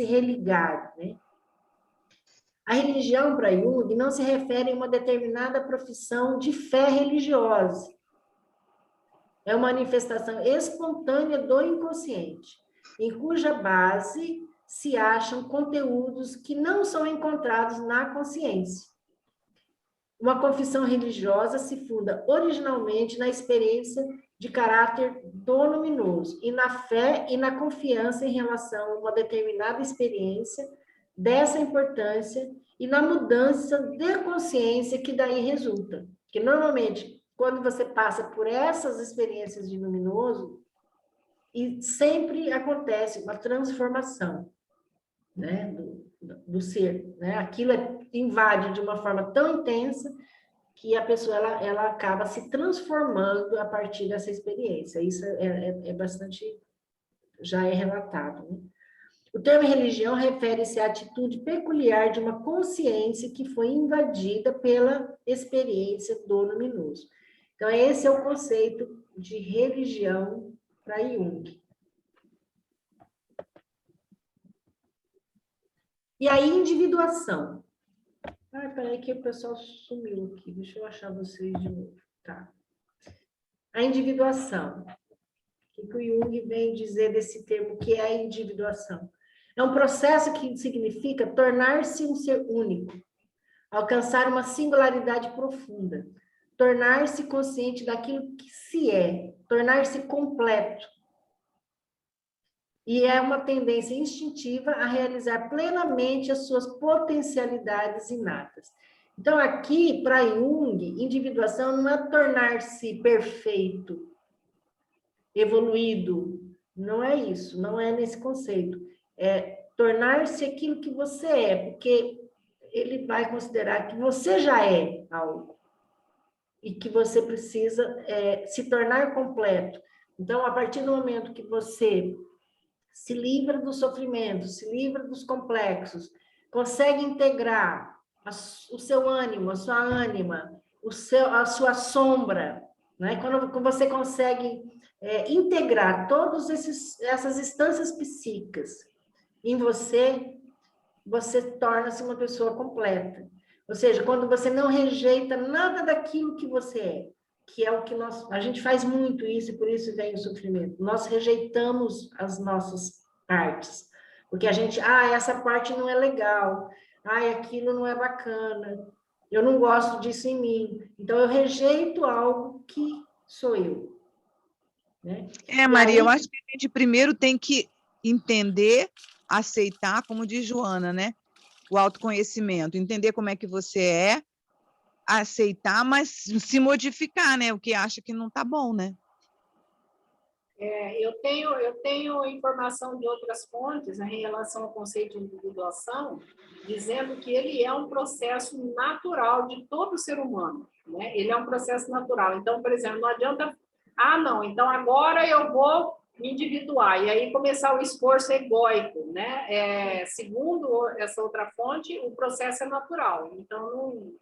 A: religar, né? A religião, para Jung, não se refere a uma determinada profissão de fé religiosa. É uma manifestação espontânea do inconsciente, em cuja base se acham conteúdos que não são encontrados na consciência. Uma confissão religiosa se funda originalmente na experiência de caráter do luminoso e na fé e na confiança em relação a uma determinada experiência dessa importância e na mudança de consciência que daí resulta. Que normalmente, quando você passa por essas experiências de luminoso, e sempre acontece uma transformação, né, do ser, né? Aquilo invade de uma forma tão intensa que a pessoa ela acaba se transformando a partir dessa experiência. Isso é bastante, já é relatado, né? O termo religião refere-se à atitude peculiar de uma consciência que foi invadida pela experiência do luminoso. Então, esse é o conceito de religião para Jung. E a individuação. Ah, peraí que o pessoal sumiu aqui. Deixa eu achar vocês de novo. Tá. A individuação. O que o Jung vem dizer desse termo, que é a individuação? É um processo que significa tornar-se um ser único, alcançar uma singularidade profunda, tornar-se consciente daquilo que se é, tornar-se completo. E é uma tendência instintiva a realizar plenamente as suas potencialidades inatas. Então, aqui, para Jung, individuação não é tornar-se perfeito, evoluído, não é isso, não é nesse conceito. É tornar-se aquilo que você é, porque ele vai considerar que você já é algo e que você precisa se tornar completo. Então, a partir do momento que você se livra do sofrimento, se livra dos complexos, consegue integrar o seu ânimo, a sua ânima, a sua sombra, né? Quando você consegue integrar todas essas instâncias psíquicas em você, você torna-se uma pessoa completa. Ou seja, quando você não rejeita nada daquilo que você é, que é o que a gente faz muito isso e por isso vem o sofrimento. Nós rejeitamos as nossas partes, porque a gente, essa parte não é legal, aquilo não é bacana, eu não gosto disso em mim, então eu rejeito algo que sou eu. Né?
C: Maria, eu acho que a gente primeiro tem que entender, aceitar, como diz Joana, né? O autoconhecimento, entender como é que você é, aceitar, mas se modificar, né? O que acha que não está bom, né?
B: Eu tenho informação de outras fontes, né, em relação ao conceito de individuação, dizendo que ele é um processo natural de todo ser humano, né? Ele é um processo natural. Então, por exemplo, não adianta, não, então agora eu vou me individuar, e aí começar o esforço egóico, né? Segundo essa outra fonte, o processo é natural. Então,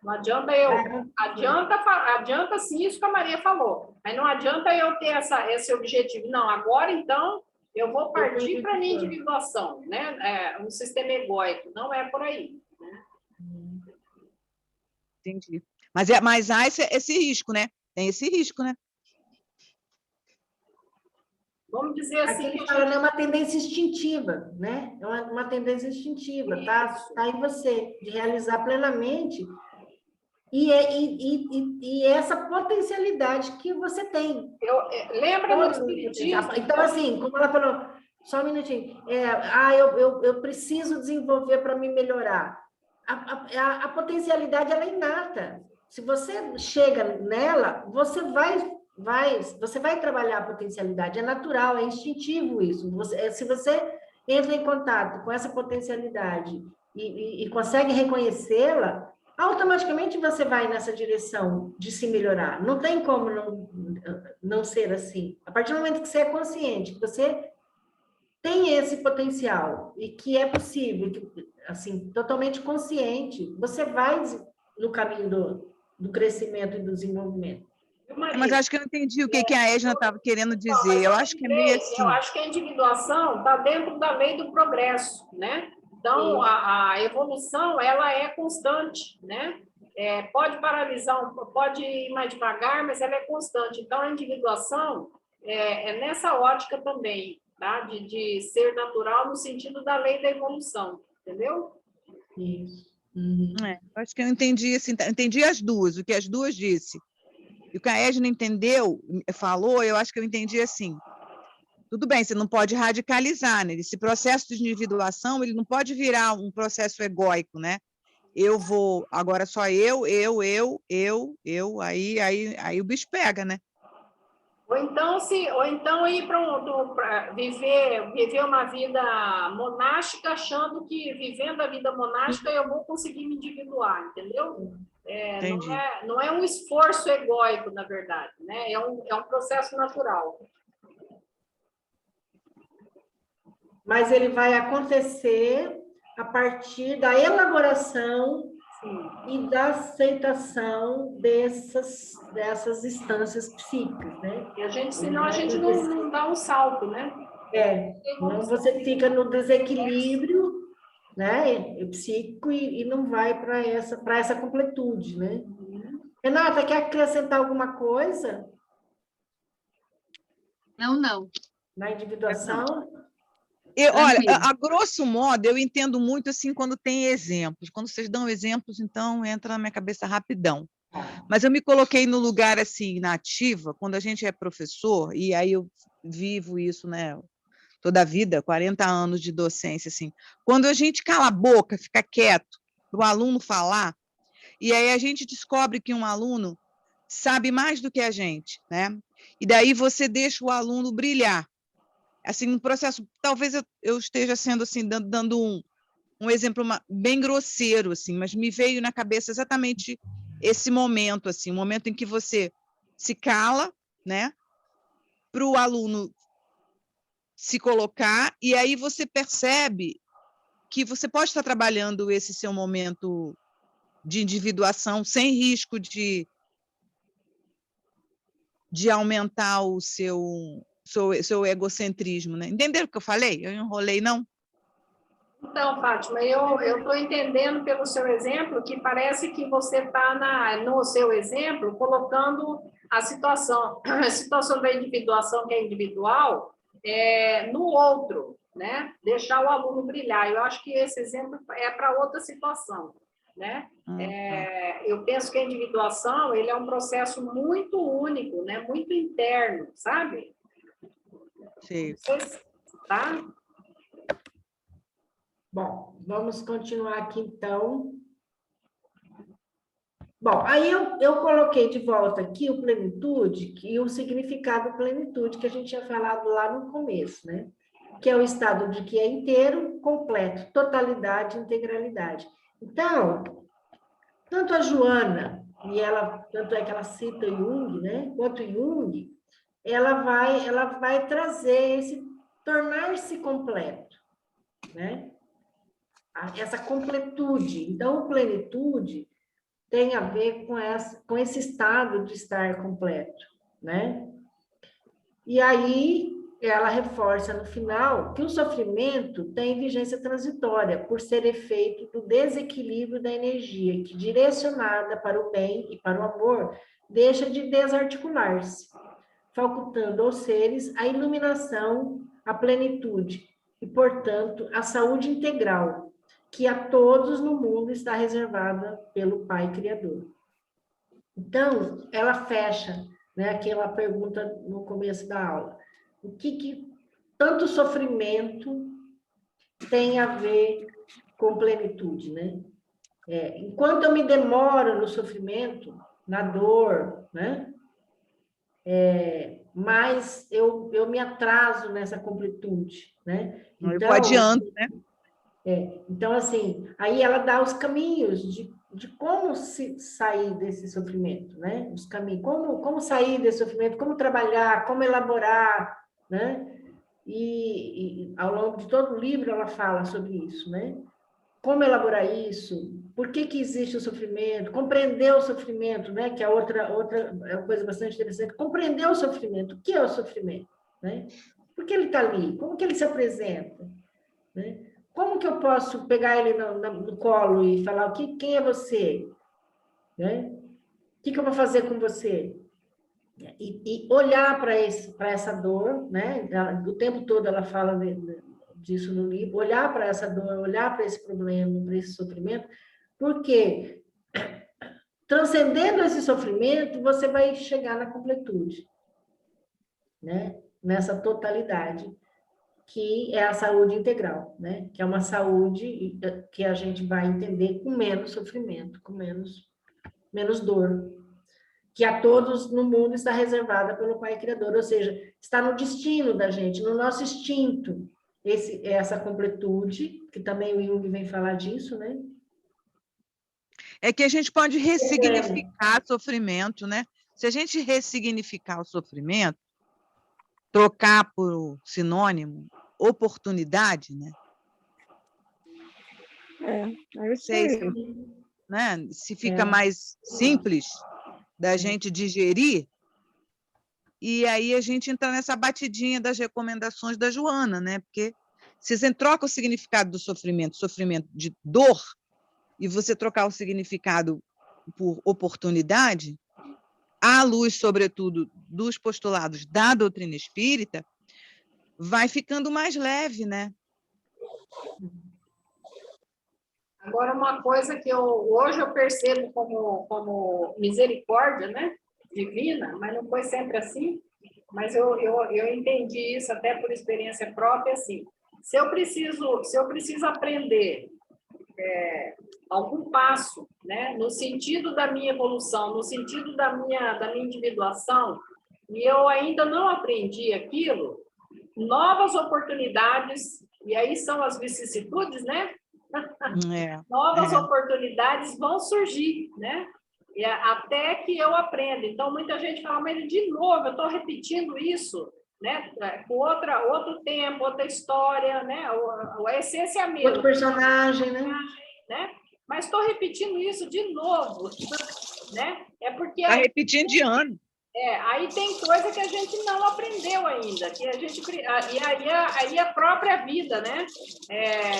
B: não adianta adianta sim isso que a Maria falou, mas não adianta eu ter esse objetivo. Não, agora então eu vou partir para a minha individuação, né? Um sistema egóico, não é por aí. Né?
C: Entendi. Mas há esse risco, né? Tem esse risco, né?
B: Vamos dizer assim.
A: Aqui fala, é uma tendência instintiva, né? É uma tendência instintiva, tá em você, de realizar plenamente. E essa potencialidade que você tem.
B: Lembra do espiritismo?
A: Então, assim, como ela falou, só um minutinho, eu preciso desenvolver para me melhorar. A potencialidade, ela é inata. Se você chega nela, você vai trabalhar a potencialidade. É natural, é instintivo isso. Se você entra em contato com essa potencialidade e consegue reconhecê-la, automaticamente você vai nessa direção de se melhorar. Não tem como não ser assim. A partir do momento que você é consciente, que você tem esse potencial e que é possível, assim, totalmente consciente, você vai no caminho do crescimento e do desenvolvimento.
C: Mas acho que eu não entendi o que a Edna estava querendo dizer. Eu acho que é meio assim.
B: Eu acho que a individuação está dentro da lei do progresso, né? Então, a evolução, ela é constante, né? Pode paralisar, pode ir mais devagar, mas ela é constante. Então, a individuação é nessa ótica também, tá? De ser natural no sentido da lei da evolução, entendeu?
A: Isso.
C: Acho que eu entendi, assim, entendi as duas, o que as duas disse. E o que a Edna entendeu, falou, eu acho que eu entendi assim. Tudo bem, você não pode radicalizar, né? Esse processo de individuação, ele não pode virar um processo egóico, né? Eu vou, agora só eu, aí o bicho pega, né?
B: Ou então ir para viver uma vida monástica, achando que vivendo a vida monástica eu vou conseguir me individuar, entendeu? Não é um esforço egóico, na verdade, né? É um processo natural.
A: Mas ele vai acontecer a partir da elaboração e da aceitação dessas instâncias psíquicas, né?
B: E senão a gente não dá um salto, né?
A: Senão você fica no desequilíbrio, né, psíquico e não vai para essa completude, né? Renata, quer acrescentar alguma coisa?
D: Não.
A: Na individuação?
C: Olha, a grosso modo, eu entendo muito assim quando tem exemplos. Quando vocês dão exemplos, então entra na minha cabeça rapidão. Mas eu me coloquei no lugar assim, na ativa, quando a gente é professor, e aí eu vivo isso, né? Toda a vida, 40 anos de docência, assim. Quando a gente cala a boca, fica quieto, para o aluno falar, e aí a gente descobre que um aluno sabe mais do que a gente, né? E daí você deixa o aluno brilhar. Assim, um processo, talvez eu esteja sendo assim, dando um exemplo bem grosseiro, assim, mas me veio na cabeça exatamente esse momento, assim, um momento em que você se cala, né, para o aluno se colocar, e aí você percebe que você pode estar trabalhando esse seu momento de individuação sem risco de aumentar o seu egocentrismo, né? Entenderam o que eu falei? Eu enrolei, não?
B: Então, Fátima, eu estou entendendo pelo seu exemplo que parece que você está no seu exemplo colocando a situação da individuação, que é individual, no outro, né? Deixar o aluno brilhar. Eu acho que esse exemplo é para outra situação, né? Eu penso que a individuação ele é um processo muito único, né? Muito interno, sabe?
C: Sim.
B: Tá?
A: Bom, vamos continuar aqui, então. Bom, aí eu coloquei de volta aqui o plenitude e o significado plenitude que a gente tinha falado lá no começo, né? Que é o estado de que é inteiro, completo, totalidade, integralidade. Então, tanto a Joana, tanto é que ela cita Jung, né? Quanto Jung, ela vai trazer esse tornar-se completo, né? Essa completude. Então, o plenitude tem a ver com esse estado de estar completo, né? E aí, ela reforça no final que o sofrimento tem vigência transitória, por ser efeito do desequilíbrio da energia, que direcionada para o bem e para o amor, deixa de desarticular-se, facultando aos seres a iluminação, a plenitude e, portanto, a saúde integral, que a todos no mundo está reservada pelo Pai Criador. Então, ela fecha, né, aquela pergunta no começo da aula. O que tanto sofrimento tem a ver com plenitude, né? Enquanto eu me demoro no sofrimento, na dor, né? Mas eu me atraso nessa completude, né?
C: Então, eu adianto, né?
A: Então, assim, aí ela dá os caminhos de como se sair desse sofrimento, né? Os caminhos, como sair desse sofrimento, como trabalhar, como elaborar, né? E ao longo de todo o livro ela fala sobre isso, né? Como elaborar isso? Por que existe o sofrimento? Compreender o sofrimento, né? Que é outra é uma coisa bastante interessante. Compreender o sofrimento. O que é o sofrimento, né? Por que ele está ali? Como que ele se apresenta, né? Como que eu posso pegar ele no colo e falar quem é você? Né? O que eu vou fazer com você? E olhar para essa dor, né? O tempo todo ela fala disso no livro, olhar para essa dor, olhar para esse problema, para esse sofrimento, Porque transcendendo esse sofrimento, você vai chegar na completude, né? Nessa totalidade, que é a saúde integral, né? Que é uma saúde que a gente vai entender com menos sofrimento, com menos dor, que a todos no mundo está reservada pelo Pai Criador, ou seja, está no destino da gente, no nosso instinto, essa completude, que também o Jung vem falar disso, né?
C: É que a gente pode ressignificar sofrimento, né? Se a gente ressignificar o sofrimento, trocar por sinônimo, oportunidade, né?
E: É isso aí.
C: Né? Se fica mais simples da gente digerir, e aí a gente entra nessa batidinha das recomendações da Joana, né? Porque se você troca o significado do sofrimento de dor, e você trocar o significado por oportunidade, à luz, sobretudo, dos postulados da doutrina espírita, vai ficando mais leve, né?
B: Agora, uma coisa que hoje eu percebo como misericórdia, né? Divina, mas não foi sempre assim, mas eu entendi isso até por experiência própria, assim. Se eu preciso aprender algum passo, né, no sentido da minha evolução, no sentido da minha individuação, e eu ainda não aprendi aquilo, novas oportunidades, e aí são as vicissitudes, né? Novas oportunidades vão surgir, né? Até que eu aprenda. Então, muita gente fala, mas de novo, eu estou repetindo isso, né? Com outro tempo, outra história, né? A essência é a mesma.
A: Outro personagem,
B: né? Mas estou repetindo isso de novo, né? É porque...
C: Está repetindo de ano.
B: Aí tem coisa que a gente não aprendeu ainda, que a gente... E aí a própria vida, né?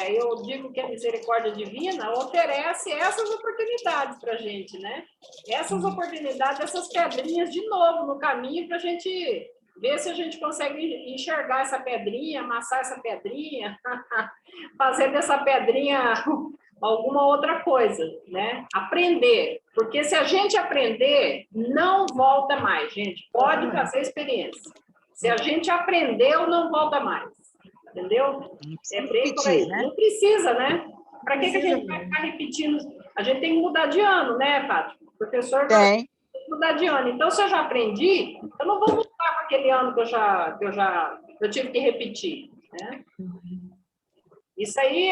B: Eu digo que a misericórdia divina oferece essas oportunidades para a gente, né? Essas oportunidades, essas pedrinhas de novo no caminho para a gente ver se a gente consegue enxergar essa pedrinha, amassar essa pedrinha, fazer dessa pedrinha alguma outra coisa, né? Aprender, porque se a gente aprender, não volta mais, gente. Pode fazer experiência. Se a gente aprendeu, não volta mais, entendeu? É bem por aí. Né? Não precisa, né? Para que a gente vai ficar repetindo? A gente tem que mudar de ano, né, Fátima? O professor tem que mudar de ano. Então, se eu já aprendi, eu não vou voltar para aquele ano que eu tive que repetir, né? Isso aí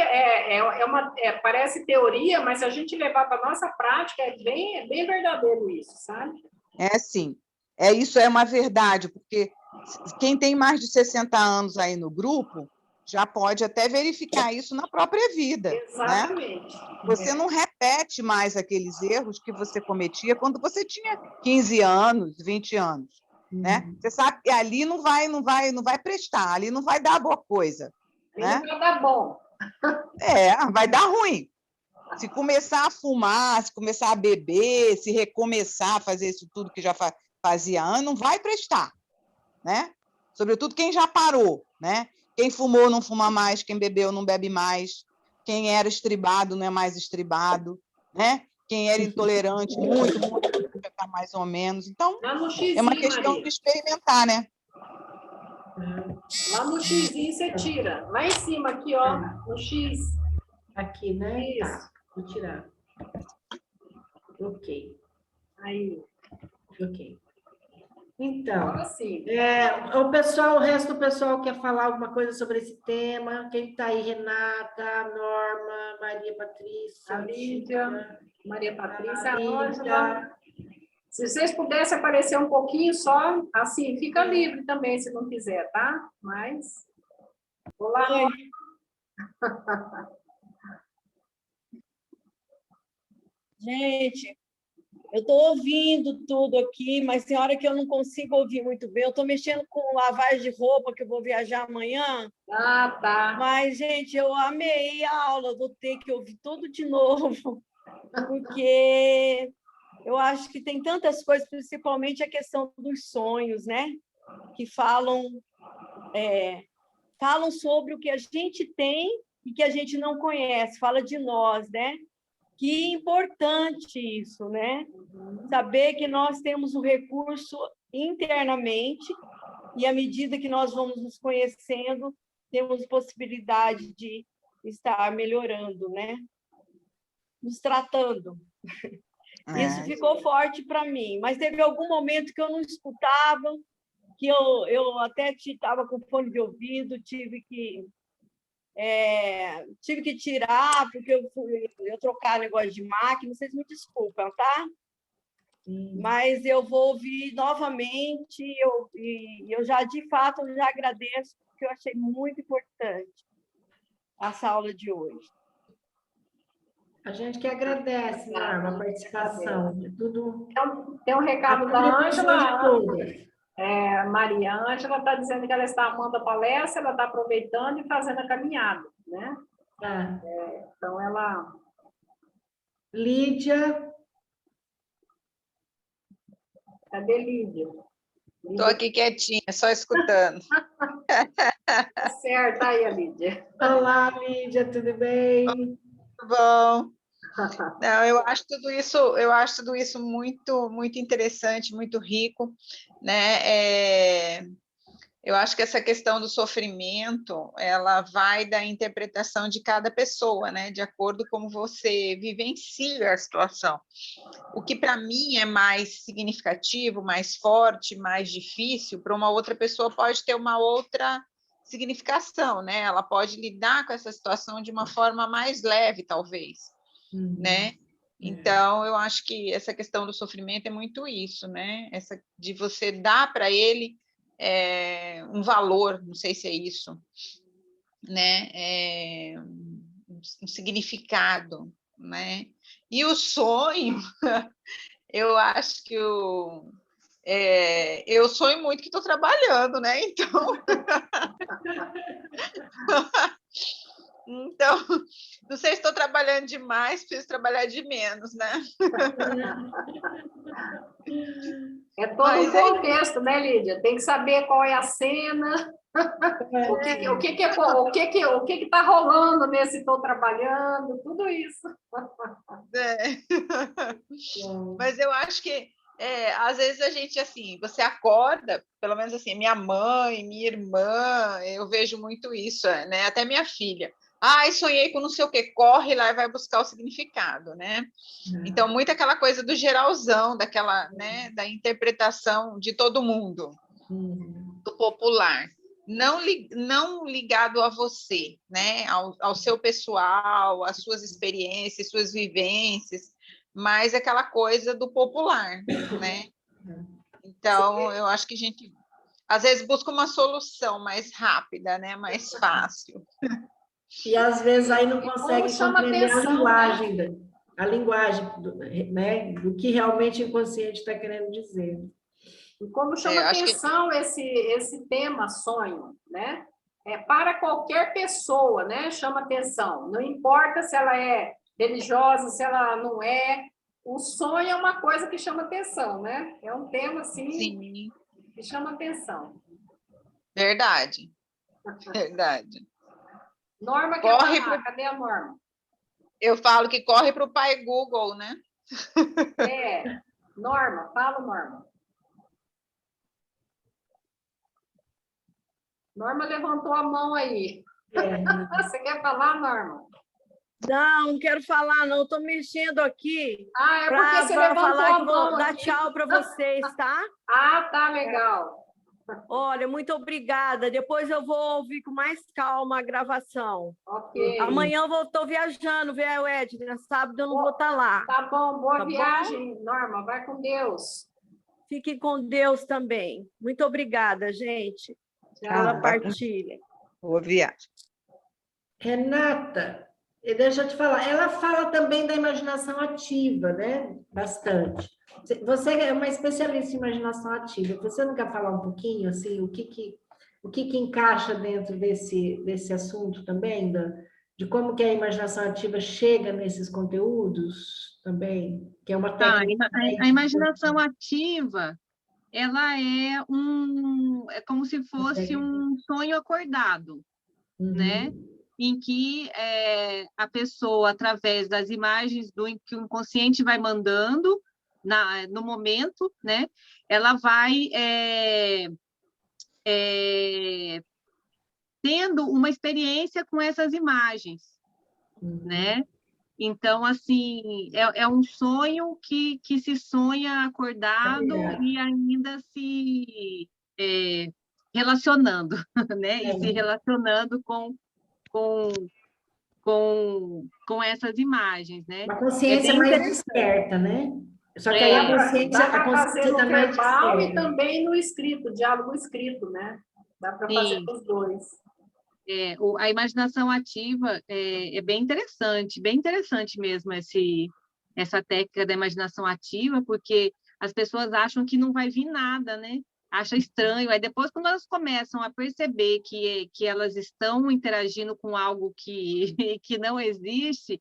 B: parece teoria, mas se a gente levar para a nossa prática, é bem verdadeiro isso, sabe?
C: Sim. Isso é uma verdade, porque quem tem mais de 60 anos aí no grupo já pode até verificar isso na própria vida.
B: Exatamente.
C: Né? Você não repete mais aqueles erros que você cometia quando você tinha 15 anos, 20 anos. Né? Você sabe que ali não vai prestar, ali não vai dar boa coisa.
B: Né? Não vai dar bom.
C: Vai dar ruim. Se começar a fumar, se começar a beber, se recomeçar a fazer isso tudo que já fazia antes, não vai prestar, né? Sobretudo quem já parou, né? Quem fumou não fuma mais, quem bebeu não bebe mais, quem era estribado não é mais estribado, né? Quem era intolerante, muito, já está mais ou menos. Então, é uma questão de experimentar, né?
B: Lá no xizinho você tira. Lá em cima, aqui, ó, no X.
A: Aqui, né?
B: Isso.
A: Tá, vou tirar. Ok.
B: Aí.
A: Ok. Então,
B: agora sim.
A: O resto do pessoal quer falar alguma coisa sobre esse tema? Quem está aí? Renata, Norma, Maria Patrícia,
B: a Lídia, Maria Patrícia, a
A: Ângela.
B: Se vocês pudessem aparecer um pouquinho só, assim, fica livre também, se não quiser, tá? Mas... Olá,
E: gente, eu estou ouvindo tudo aqui, mas tem hora que eu não consigo ouvir muito bem. Eu estou mexendo com lavagem de roupa, que eu vou viajar amanhã.
B: Ah, tá.
E: Mas, gente, eu amei a aula, vou ter que ouvir tudo de novo, porque eu acho que tem tantas coisas, principalmente a questão dos sonhos, né? Que falam sobre o que a gente tem e que a gente não conhece, fala de nós, né? Que importante isso, né? Saber que nós temos o recurso internamente e, à medida que nós vamos nos conhecendo, temos possibilidade de estar melhorando, né? Nos tratando. Isso ficou forte para mim, mas teve algum momento que eu não escutava, que eu até estava com fone de ouvido, tive que tirar, porque eu trocar negócio de máquina, vocês me desculpam, tá? Mas eu vou ouvir novamente, e eu já, de fato, já agradeço, porque eu achei muito importante essa aula de hoje.
A: A gente que agradece, Norma, a participação. Tudo...
B: Tem um recado da Ângela. Maria Ângela está dizendo que ela está amando a palestra, ela está aproveitando e fazendo a caminhada, né? Então, ela...
A: Lídia.
B: Cadê Lídia?
C: Estou aqui quietinha, só escutando.
B: Tá certo, aí a Lídia.
A: Olá, Lídia, tudo bem?
C: Tudo bom. Não, eu acho tudo isso muito, muito interessante, muito rico, né? Eu acho que essa questão do sofrimento, ela vai da interpretação de cada pessoa, né? De acordo com como você vivencia a situação. O que para mim é mais significativo, mais forte, mais difícil, para uma outra pessoa pode ter uma outra significação, né? Ela pode lidar com essa situação de uma forma mais leve, talvez, né? Então, eu acho que essa questão do sofrimento é muito isso, né? Essa de você dar para ele um valor, não sei se é isso, né? Um significado, né? E o sonho, eu acho que eu sonho muito que estou trabalhando, né? Então, não sei se estou trabalhando demais, preciso trabalhar de menos, né?
B: É todo um contexto, né, Lídia? Tem que saber qual é a cena, o que está rolando nesse estou trabalhando, tudo isso.
C: Mas eu acho que às vezes a gente, assim, você acorda, pelo menos assim, minha mãe, minha irmã, eu vejo muito isso, né? Até minha filha. Sonhei com não sei o quê, corre lá e vai buscar o significado, né? Então, muito aquela coisa do geralzão, daquela, né, da interpretação de todo mundo, do popular. Não ligado a você, né? Ao seu pessoal, às suas experiências, suas vivências, mas aquela coisa do popular, né? Então, eu acho que a gente, às vezes, busca uma solução mais rápida, né? Mais fácil.
A: E, às vezes, aí não consegue compreender a linguagem, né? Do que realmente o inconsciente está querendo dizer.
B: E como chama atenção esse tema sonho, né? Para qualquer pessoa, né? Chama atenção. Não importa se ela é religiosa, se ela não é. O sonho é uma coisa que chama atenção, né? É um tema, assim,
C: sim,
B: que chama atenção.
C: Verdade. Verdade.
B: Norma quer falar. Cadê a Norma?
C: Eu falo que corre para o pai Google, né?
B: Norma, fala, Norma. Norma levantou a mão aí. Você quer falar, Norma?
E: Não quero falar, não. Estou mexendo aqui.
B: Porque você levantou a mão.
E: Vou dar tchau para vocês, tá?
B: Tá legal.
E: Olha, muito obrigada. Depois eu vou ouvir com mais calma a gravação.
B: Ok.
E: Amanhã eu estou viajando, viu, Edna? Sábado eu não vou estar lá.
B: Tá bom, boa viagem, Norma. Vai com Deus.
E: Fiquem com Deus também. Muito obrigada, gente, pela partilha.
C: Boa viagem.
A: Renata, deixa eu te falar, ela fala também da imaginação ativa, né? Bastante. Você é uma especialista em imaginação ativa. Você não quer falar um pouquinho, assim, o que encaixa dentro desse assunto também, de como que a imaginação ativa chega nesses conteúdos também, que é uma técnica...
D: A imaginação ativa, ela é como se fosse um sonho acordado, né? em que a pessoa, através das imagens que o inconsciente vai mandando no momento, né, ela vai tendo uma experiência com essas imagens, né? Então, assim, é um sonho que se sonha acordado e ainda se relacionando, né? E se relacionando com essas imagens, né?
A: Uma consciência mais desperta, né? Só que aí a
B: Dá para fazer no
A: tá mais
B: verbal e
A: desperta.
B: também no escrito, diálogo escrito, né? Dá para fazer os dois.
D: A imaginação ativa é bem interessante mesmo essa técnica da imaginação ativa, porque as pessoas acham que não vai vir nada, né? Acha estranho. Aí depois, quando elas começam a perceber que elas estão interagindo com algo que não existe,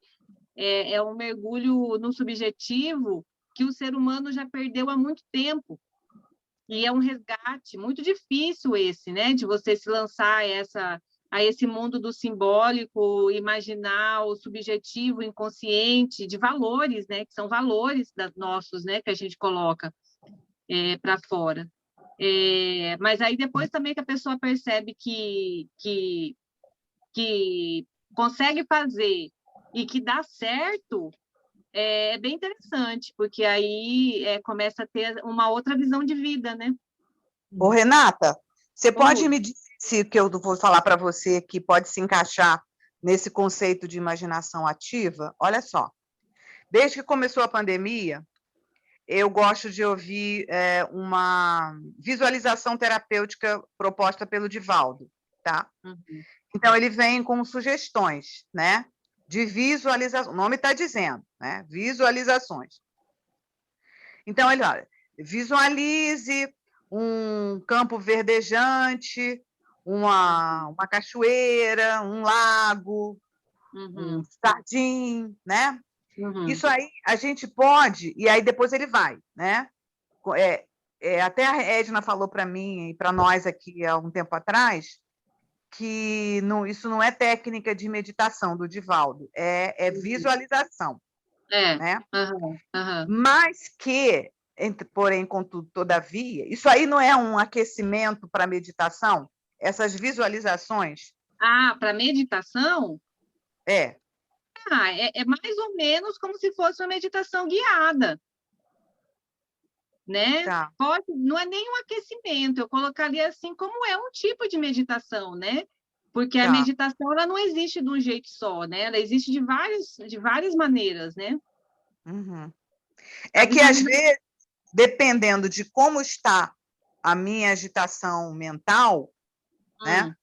D: é um mergulho no subjetivo que o ser humano já perdeu há muito tempo. E é um resgate muito difícil esse, né? De você se lançar a esse mundo do simbólico, imaginar o subjetivo, o inconsciente, de valores, né? Que são valores nossos, né? Que a gente coloca para fora. Mas aí depois também que a pessoa percebe que consegue fazer e que dá certo, é bem interessante, porque aí começa a ter uma outra visão de vida, né?
C: Ô, Renata, você pode
D: Oi.
C: me dizer se que eu vou falar para você que pode se encaixar nesse conceito de imaginação ativa? Olha só, desde que começou a pandemia, eu gosto de ouvir uma visualização terapêutica proposta pelo Divaldo, tá?
D: Uhum.
C: Então, ele vem com sugestões, né? De visualização. O nome está dizendo, né? Visualizações. Então, ele, olha, visualize um campo verdejante, uma cachoeira, um lago, um jardim, né?
D: Uhum.
C: Isso aí a gente pode, e aí depois ele vai, né? Até a Edna falou para mim e para nós aqui há um tempo atrás que isso não é técnica de meditação do Divaldo, é visualização, né? Mas que, porém, contudo, todavia, isso aí não é um aquecimento para meditação? Essas visualizações?
D: Para meditação?
C: É
D: Mais ou menos como se fosse uma meditação guiada, né?
C: Tá.
D: Não é nem um aquecimento, eu colocaria assim como é um tipo de meditação, né? Porque a meditação ela não existe de um jeito só, né? Ela existe de várias maneiras, né?
C: Uhum. É que, às vezes, dependendo de como está a minha agitação mental, né?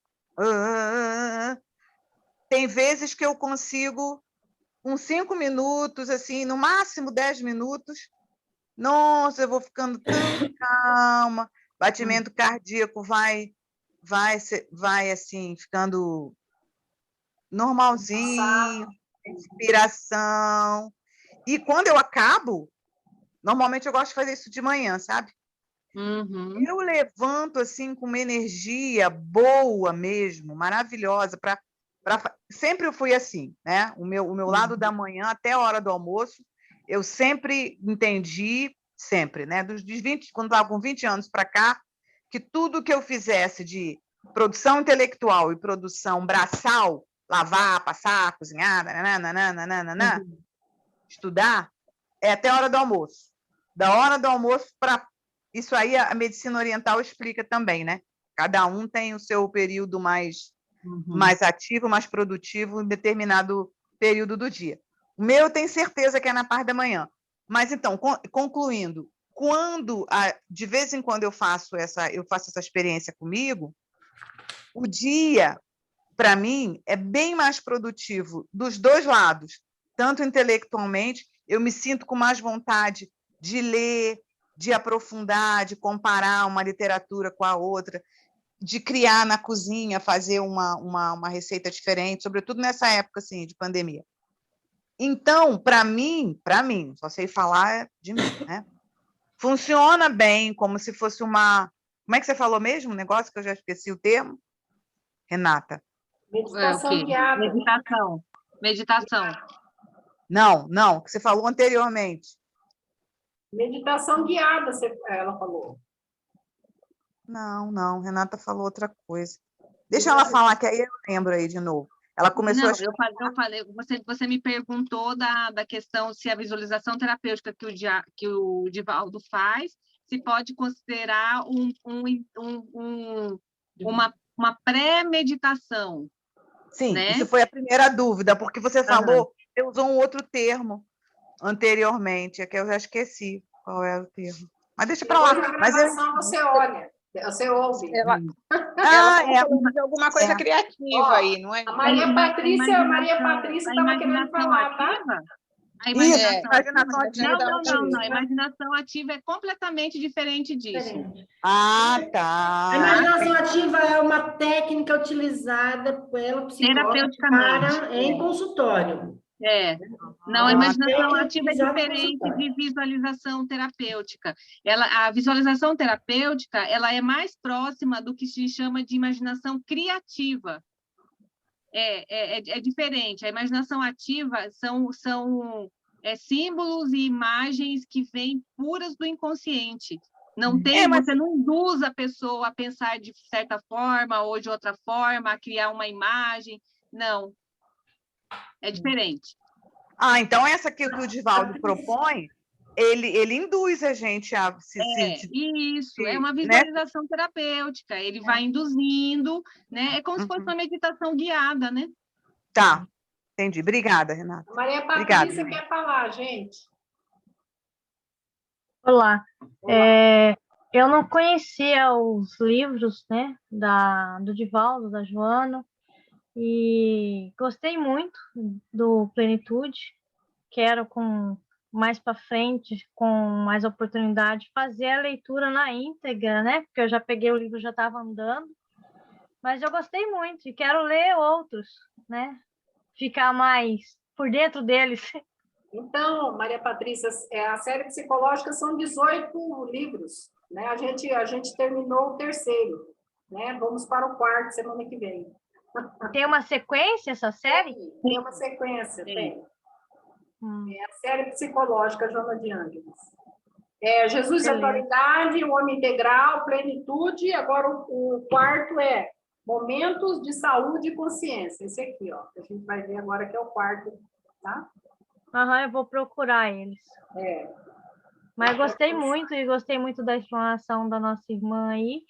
C: Tem vezes que eu consigo, com 5 minutos, assim, no máximo 10 minutos, nossa, eu vou ficando tão calma, batimento cardíaco vai assim, ficando normalzinho, respiração. E quando eu acabo, normalmente eu gosto de fazer isso de manhã, sabe? Eu levanto assim com uma energia boa mesmo, maravilhosa, sempre eu fui assim, né? O meu lado da manhã até a hora do almoço, eu sempre entendi, sempre, né? Quando estava com 20 anos para cá, que tudo que eu fizesse de produção intelectual e produção braçal, lavar, passar, cozinhar, nananana, estudar, é até a hora do almoço. Da hora do almoço para... Isso aí a medicina oriental explica também, né? Cada um tem o seu período mais ativo, mais produtivo em determinado período do dia. O meu eu tenho certeza que é na parte da manhã. Mas, então, concluindo, de vez em quando eu faço essa experiência comigo, o dia, para mim, é bem mais produtivo dos dois lados, tanto intelectualmente, eu me sinto com mais vontade de ler, de aprofundar, de comparar uma literatura com a outra, de criar na cozinha, fazer uma receita diferente, sobretudo nessa época assim, de pandemia. Então, para mim, só sei falar de mim, né? Funciona bem, como se fosse uma... Como é que você falou mesmo? Um negócio que eu já esqueci o termo, Renata.
D: o
B: Meditação
D: quê?
B: guiada.
D: Meditação.
C: Não, que você falou anteriormente.
B: Meditação guiada, ela falou.
C: Não, Renata falou outra coisa. Deixa ela falar, que aí eu lembro aí de novo. Ela começou
D: Não,
C: a...
D: eu falei, você me perguntou da questão se a visualização terapêutica que o Divaldo faz, se pode considerar uma pré-meditação.
C: Sim,
D: né?
C: isso foi a primeira dúvida, porque você falou, você usou um outro termo anteriormente, é que eu já esqueci qual era o termo. Mas deixa para lá.
B: Na gravação você olha, você ouve.
F: Ela falou de alguma coisa criativa aí, não é?
B: A Maria Patrícia estava querendo falar, tá?
D: A imaginação
C: ativa.
D: A imaginação ativa é completamente diferente disso.
C: Ah, tá.
A: A imaginação ativa é uma técnica utilizada pela psicóloga em consultório.
D: Não, a imaginação ativa é diferente de visualização terapêutica. A visualização terapêutica, ela é mais próxima do que se chama de imaginação criativa. É diferente. A imaginação ativa são símbolos e imagens que vêm puras do inconsciente. Você não induz a pessoa a pensar de certa forma ou de outra forma, a criar uma imagem. Não. É diferente.
C: Então essa que o Divaldo propõe, ele induz a gente a
D: Isso, é uma visualização terapêutica, ele vai induzindo, né? É como se fosse uma meditação guiada, né?
C: Tá, entendi. Obrigada, Renata.
B: Maria Patrícia quer falar, gente.
G: Olá. Eu não conhecia os livros, né, do Divaldo, da Joana, e gostei muito do Plenitude. Quero mais para frente, com mais oportunidade, fazer a leitura na íntegra, né? Porque eu já peguei o livro, já estava andando. Mas eu gostei muito e quero ler outros, né? Ficar mais por dentro deles.
B: Então, Maria Patrícia, a série psicológica são 18 livros, né? A gente terminou o 3º, né? Vamos para o 4º semana que vem.
G: Tem uma sequência essa série?
B: Tem uma sequência, tem. É a série psicológica Joana de Ângeles. Jesus e Autoridade, o Homem Integral, Plenitude. Agora o 4º é Momentos de Saúde e Consciência. Esse aqui, ó, que a gente vai ver agora, que é o 4º, tá?
G: Eu vou procurar eles. Mas gostei muito da explanação da nossa irmã aí.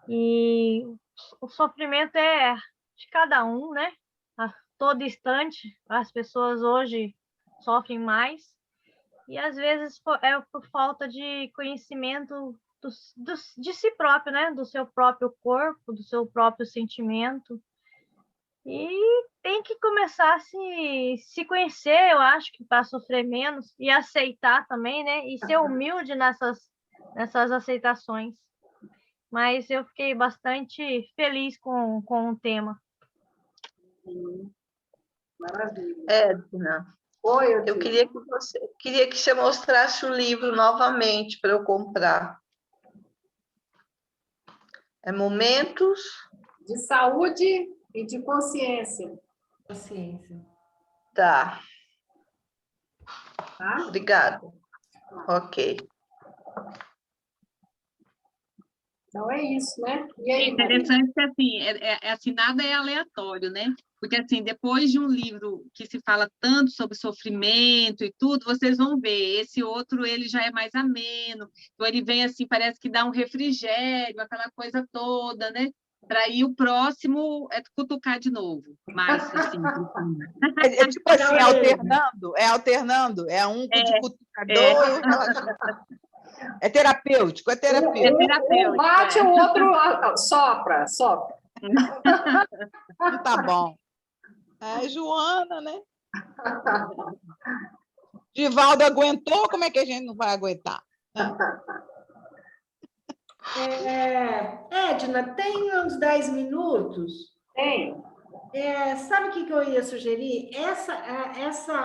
G: E o sofrimento é de cada um, né? A todo instante, as pessoas hoje sofrem mais. E às vezes é por falta de conhecimento de si próprio, né? Do seu próprio corpo, do seu próprio sentimento. E tem que começar a se conhecer, eu acho, que para sofrer menos, e aceitar também, né? E ser humilde nessas aceitações. Mas eu fiquei bastante feliz com o tema.
B: Maravilha.
F: Edna, eu queria que você mostrasse o livro novamente para eu comprar. Momentos
B: de Saúde e de Consciência.
F: Tá.
B: Tá?
F: Obrigada. Ok.
B: Então é isso, né? E aí,
D: é interessante que assim, nada é aleatório, né? Porque assim, depois de um livro que se fala tanto sobre sofrimento e tudo, vocês vão ver, esse outro ele já é mais ameno, então ele vem assim, parece que dá um refrigério, aquela coisa toda, né? Para ir o próximo cutucar de novo. Mas assim,
C: tipo assim, alternando, um de cutucador e o relaxador. É terapêutico.
B: Um bate, o outro sopra.
C: Tá bom. Joana, né? Divaldo aguentou, como é que a gente não vai aguentar?
A: Edna, tem uns 10 minutos?
B: Tem.
A: Sabe o que eu ia sugerir?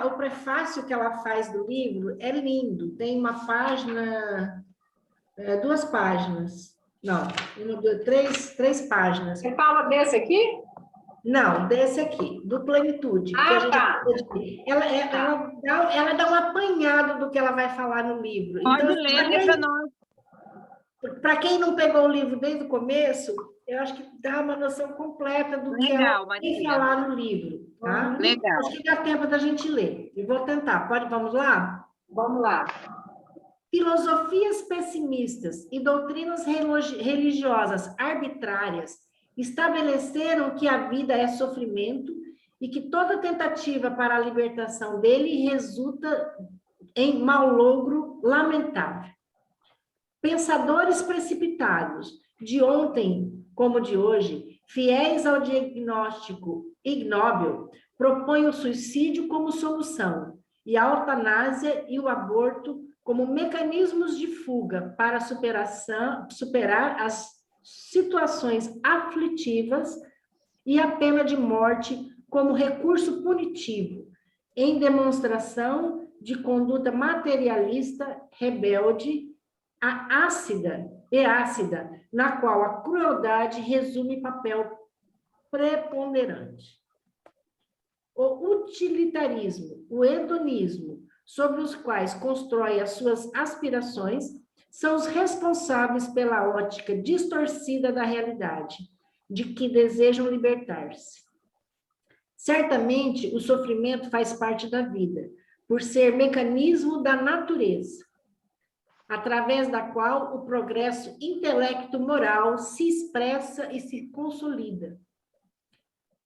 A: O prefácio que ela faz do livro é lindo. Tem uma página, 2 páginas. Não, 1, 2, 3 páginas.
B: Você fala desse aqui?
A: Não, desse aqui, do Plenitude. Que a gente
B: tá.
A: Ela dá um apanhado do que ela vai falar no livro.
D: Pode
A: Então,
D: ler para nós.
A: para quem não pegou o livro desde o começo, eu acho que dá uma noção completa do que ela tem falar no livro. Tá?
D: Legal.
A: Acho que dá tempo da gente ler. E vou tentar. Vamos lá?
B: Vamos lá.
A: Filosofias pessimistas e doutrinas religiosas arbitrárias estabeleceram que a vida é sofrimento e que toda tentativa para a libertação dele resulta em malogro lamentável. Pensadores precipitados, de ontem como de hoje, fiéis ao diagnóstico ignóbil, propõem o suicídio como solução e a eutanásia e o aborto como mecanismos de fuga para superar as situações aflitivas e a pena de morte como recurso punitivo, em demonstração de conduta materialista, rebelde, ácida, na qual a crueldade resume papel preponderante. O utilitarismo, o hedonismo, sobre os quais constrói as suas aspirações, são os responsáveis pela ótica distorcida da realidade, de que desejam libertar-se. Certamente, o sofrimento faz parte da vida, por ser mecanismo da natureza, através da qual o progresso intelecto-moral se expressa e se consolida.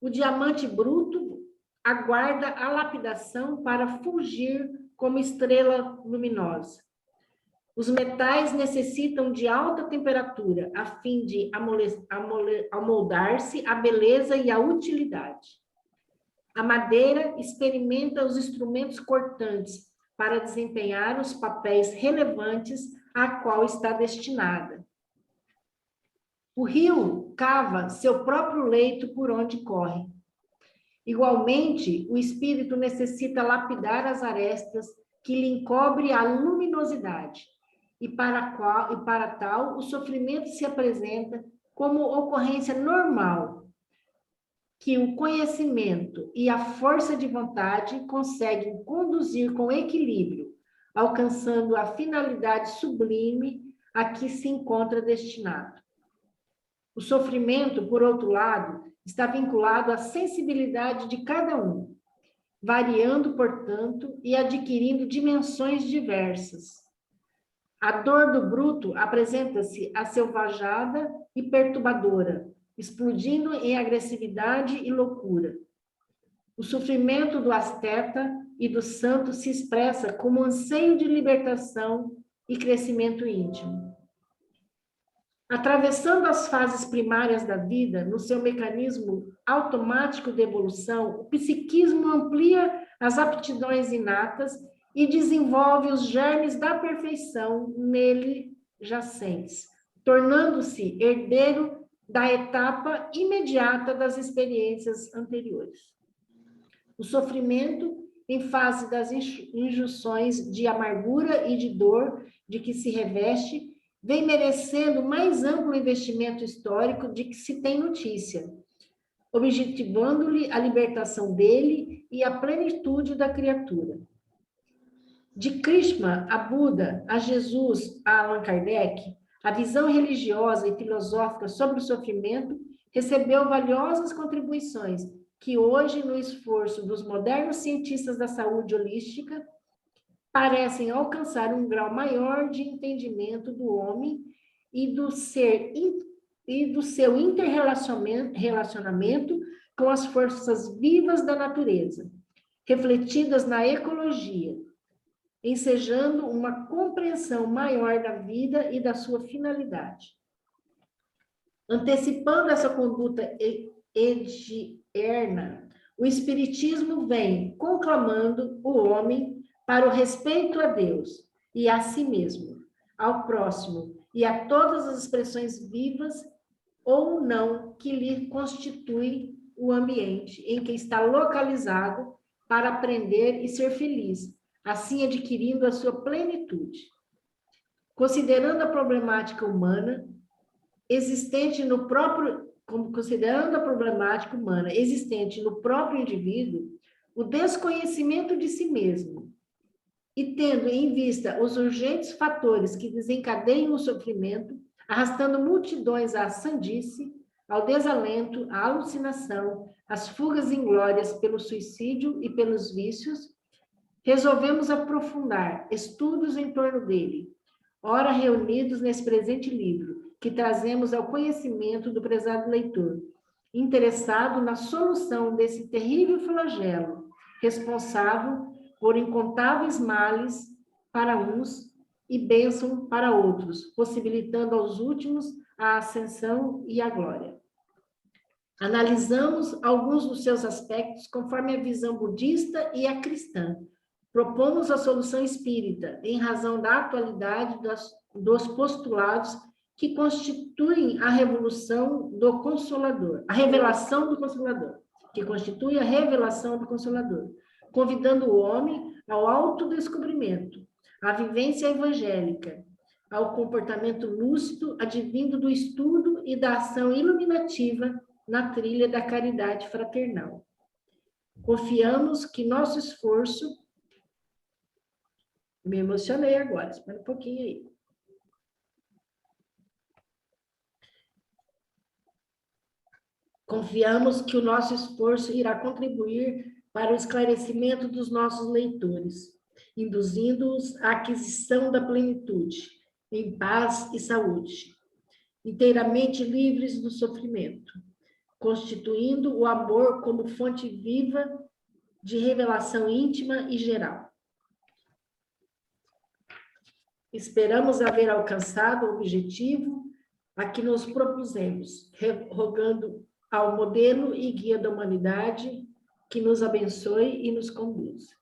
A: O diamante bruto aguarda a lapidação para fulgir como estrela luminosa. Os metais necessitam de alta temperatura a fim de amoldar-se à beleza e à utilidade. A madeira experimenta os instrumentos cortantes para desempenhar os papéis relevantes a qual está destinada. O rio cava seu próprio leito por onde corre. Igualmente, o espírito necessita lapidar as arestas que lhe encobre a luminosidade, e para tal, o sofrimento se apresenta como ocorrência normal, que o conhecimento e a força de vontade conseguem conduzir com equilíbrio, alcançando a finalidade sublime a que se encontra destinado. O sofrimento, por outro lado, está vinculado à sensibilidade de cada um, variando, portanto, e adquirindo dimensões diversas. A dor do bruto apresenta-se aselvajada e perturbadora, explodindo em agressividade e loucura. O sofrimento do asceta e do santo se expressa como anseio de libertação e crescimento íntimo. Atravessando as fases primárias da vida, no seu mecanismo automático de evolução, o psiquismo amplia as aptidões inatas e desenvolve os germes da perfeição nele jacentes, tornando-se herdeiro da etapa imediata das experiências anteriores. O sofrimento, em face das injunções de amargura e de dor de que se reveste, vem merecendo mais amplo investimento histórico de que se tem notícia, objetivando-lhe a libertação dele e a plenitude da criatura. De Krishna a Buda, a Jesus, a Allan Kardec, a visão religiosa e filosófica sobre o sofrimento recebeu valiosas contribuições que hoje, no esforço dos modernos cientistas da saúde holística, parecem alcançar um grau maior de entendimento do homem e do seu interrelacionamento com as forças vivas da natureza, refletidas na ecologia, ensejando uma compreensão maior da vida e da sua finalidade. Antecipando essa conduta edierna, o Espiritismo vem conclamando o homem para o respeito a Deus e a si mesmo, ao próximo e a todas as expressões vivas ou não que lhe constituem o ambiente em que está localizado para aprender e ser feliz, assim adquirindo a sua plenitude. Considerando a problemática humana existente no próprio como considerando a problemática humana existente no próprio indivíduo, o desconhecimento de si mesmo, e tendo em vista os urgentes fatores que desencadeiam o sofrimento, arrastando multidões à sandice, ao desalento, à alucinação, às fugas inglórias pelo suicídio e pelos vícios, resolvemos aprofundar estudos em torno dele, ora reunidos nesse presente livro, que trazemos ao conhecimento do prezado leitor, interessado na solução desse terrível flagelo, responsável por incontáveis males para uns e bênção para outros, possibilitando aos últimos a ascensão e a glória. Analisamos alguns dos seus aspectos conforme a visão budista e a cristã. Propomos a solução espírita, em razão da atualidade dos postulados que constituem a revelação do Consolador, que constitui a revelação do Consolador, convidando o homem ao autodescobrimento, à vivência evangélica, ao comportamento lúcido advindo do estudo e da ação iluminativa na trilha da caridade fraternal. Confiamos que nosso esforço... Me emocionei agora, espera um pouquinho aí. Confiamos que o nosso esforço irá contribuir para o esclarecimento dos nossos leitores, induzindo-os à aquisição da plenitude, em paz e saúde, inteiramente livres do sofrimento, constituindo o amor como fonte viva de revelação íntima e geral. Esperamos haver alcançado o objetivo a que nos propusemos, rogando ao modelo e guia da humanidade que nos abençoe e nos conduza.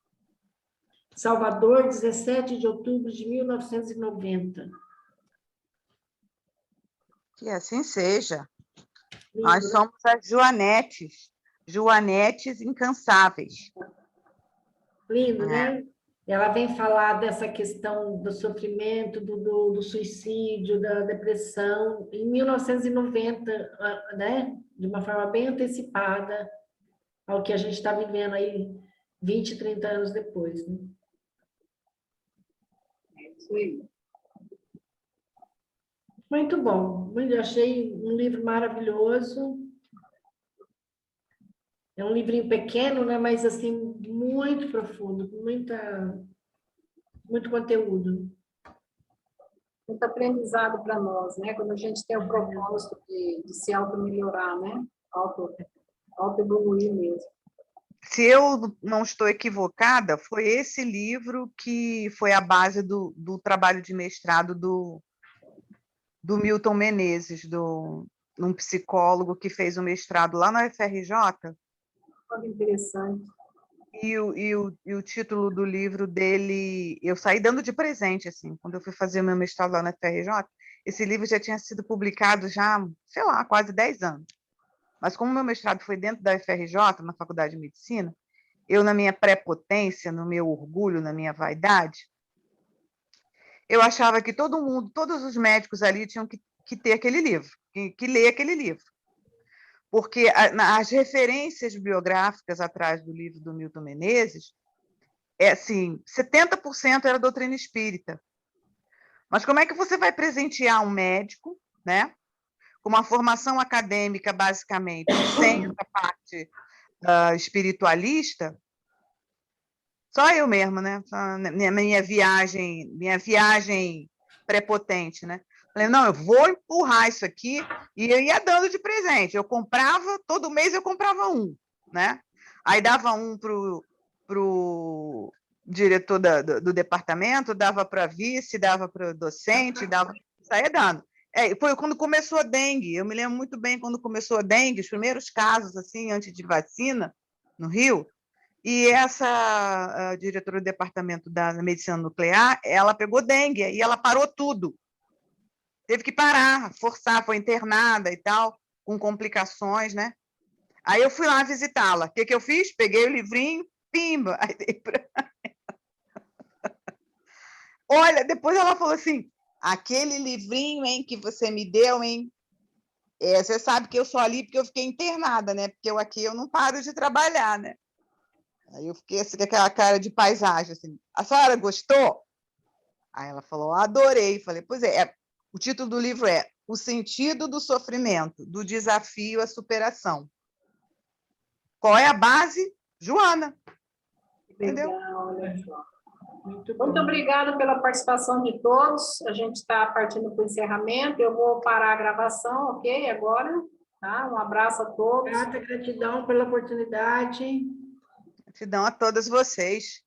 A: Salvador, 17 de outubro de 1990.
C: Que assim seja. Nós somos as Joanetes incansáveis.
A: Lindo, né? Ela vem falar dessa questão do sofrimento, do suicídio, da depressão, em 1990, né? De uma forma bem antecipada ao que a gente está vivendo aí 20, 30 anos depois. Né?
B: É isso aí.
A: Muito bom. Eu achei um livro maravilhoso. É um livrinho pequeno, né? Mas assim, muito profundo, muito conteúdo.
B: Muito aprendizado para nós, né? Quando a gente tem o propósito de se auto-melhorar, né? Auto-evoluir mesmo.
C: Se eu não estou equivocada, foi esse livro que foi a base do trabalho de mestrado do Milton Menezes, um psicólogo que fez o mestrado lá na UFRJ.
B: Muito interessante.
C: E o título do livro dele, eu saí dando de presente, assim, quando eu fui fazer o meu mestrado lá na UFRJ, esse livro já tinha sido publicado já, sei lá, quase 10 anos. Mas como o meu mestrado foi dentro da UFRJ, na Faculdade de Medicina, eu, na minha prepotência, no meu orgulho, na minha vaidade, eu achava que todo mundo, todos os médicos ali tinham que ter aquele livro, que ler aquele livro. Porque as referências biográficas atrás do livro do Milton Menezes, assim, 70% era doutrina espírita. Mas como é que você vai presentear um médico, né, com uma formação acadêmica, basicamente, sem essa parte espiritualista? Só eu mesma, né? Minha viagem prepotente, né? Falei, não, eu vou empurrar isso aqui, e eu ia dando de presente. Eu comprava, todo mês eu comprava um, né? Aí dava um para o diretor do departamento, dava para a vice, dava para o docente, saía dando. Foi quando começou a dengue, eu me lembro muito bem quando começou a dengue, os primeiros casos, assim, antes de vacina, no Rio, e essa diretora do departamento da medicina nuclear, ela pegou dengue, e ela parou tudo. Teve que parar, forçar, foi internada e tal, com complicações, né? Aí eu fui lá visitá-la. O que eu fiz? Peguei o livrinho, pimba. Aí dei pra... Olha, depois ela falou assim, aquele livrinho, hein, que você me deu, hein? Você sabe que eu sou ali porque eu fiquei internada, né? Porque aqui eu não paro de trabalhar, né? Aí eu fiquei assim, com aquela cara de paisagem, assim. A senhora gostou? Aí ela falou, adorei. Falei, pois é, o título do livro é O Sentido do Sofrimento, do Desafio à Superação. Qual é a base? Joana. Entendeu?
B: Legal, olha só. Muito obrigada pela participação de todos. A gente está partindo para o encerramento. Eu vou parar a gravação, ok? Agora, tá? Um abraço a todos.
A: Gratidão pela oportunidade.
C: Gratidão a todas vocês.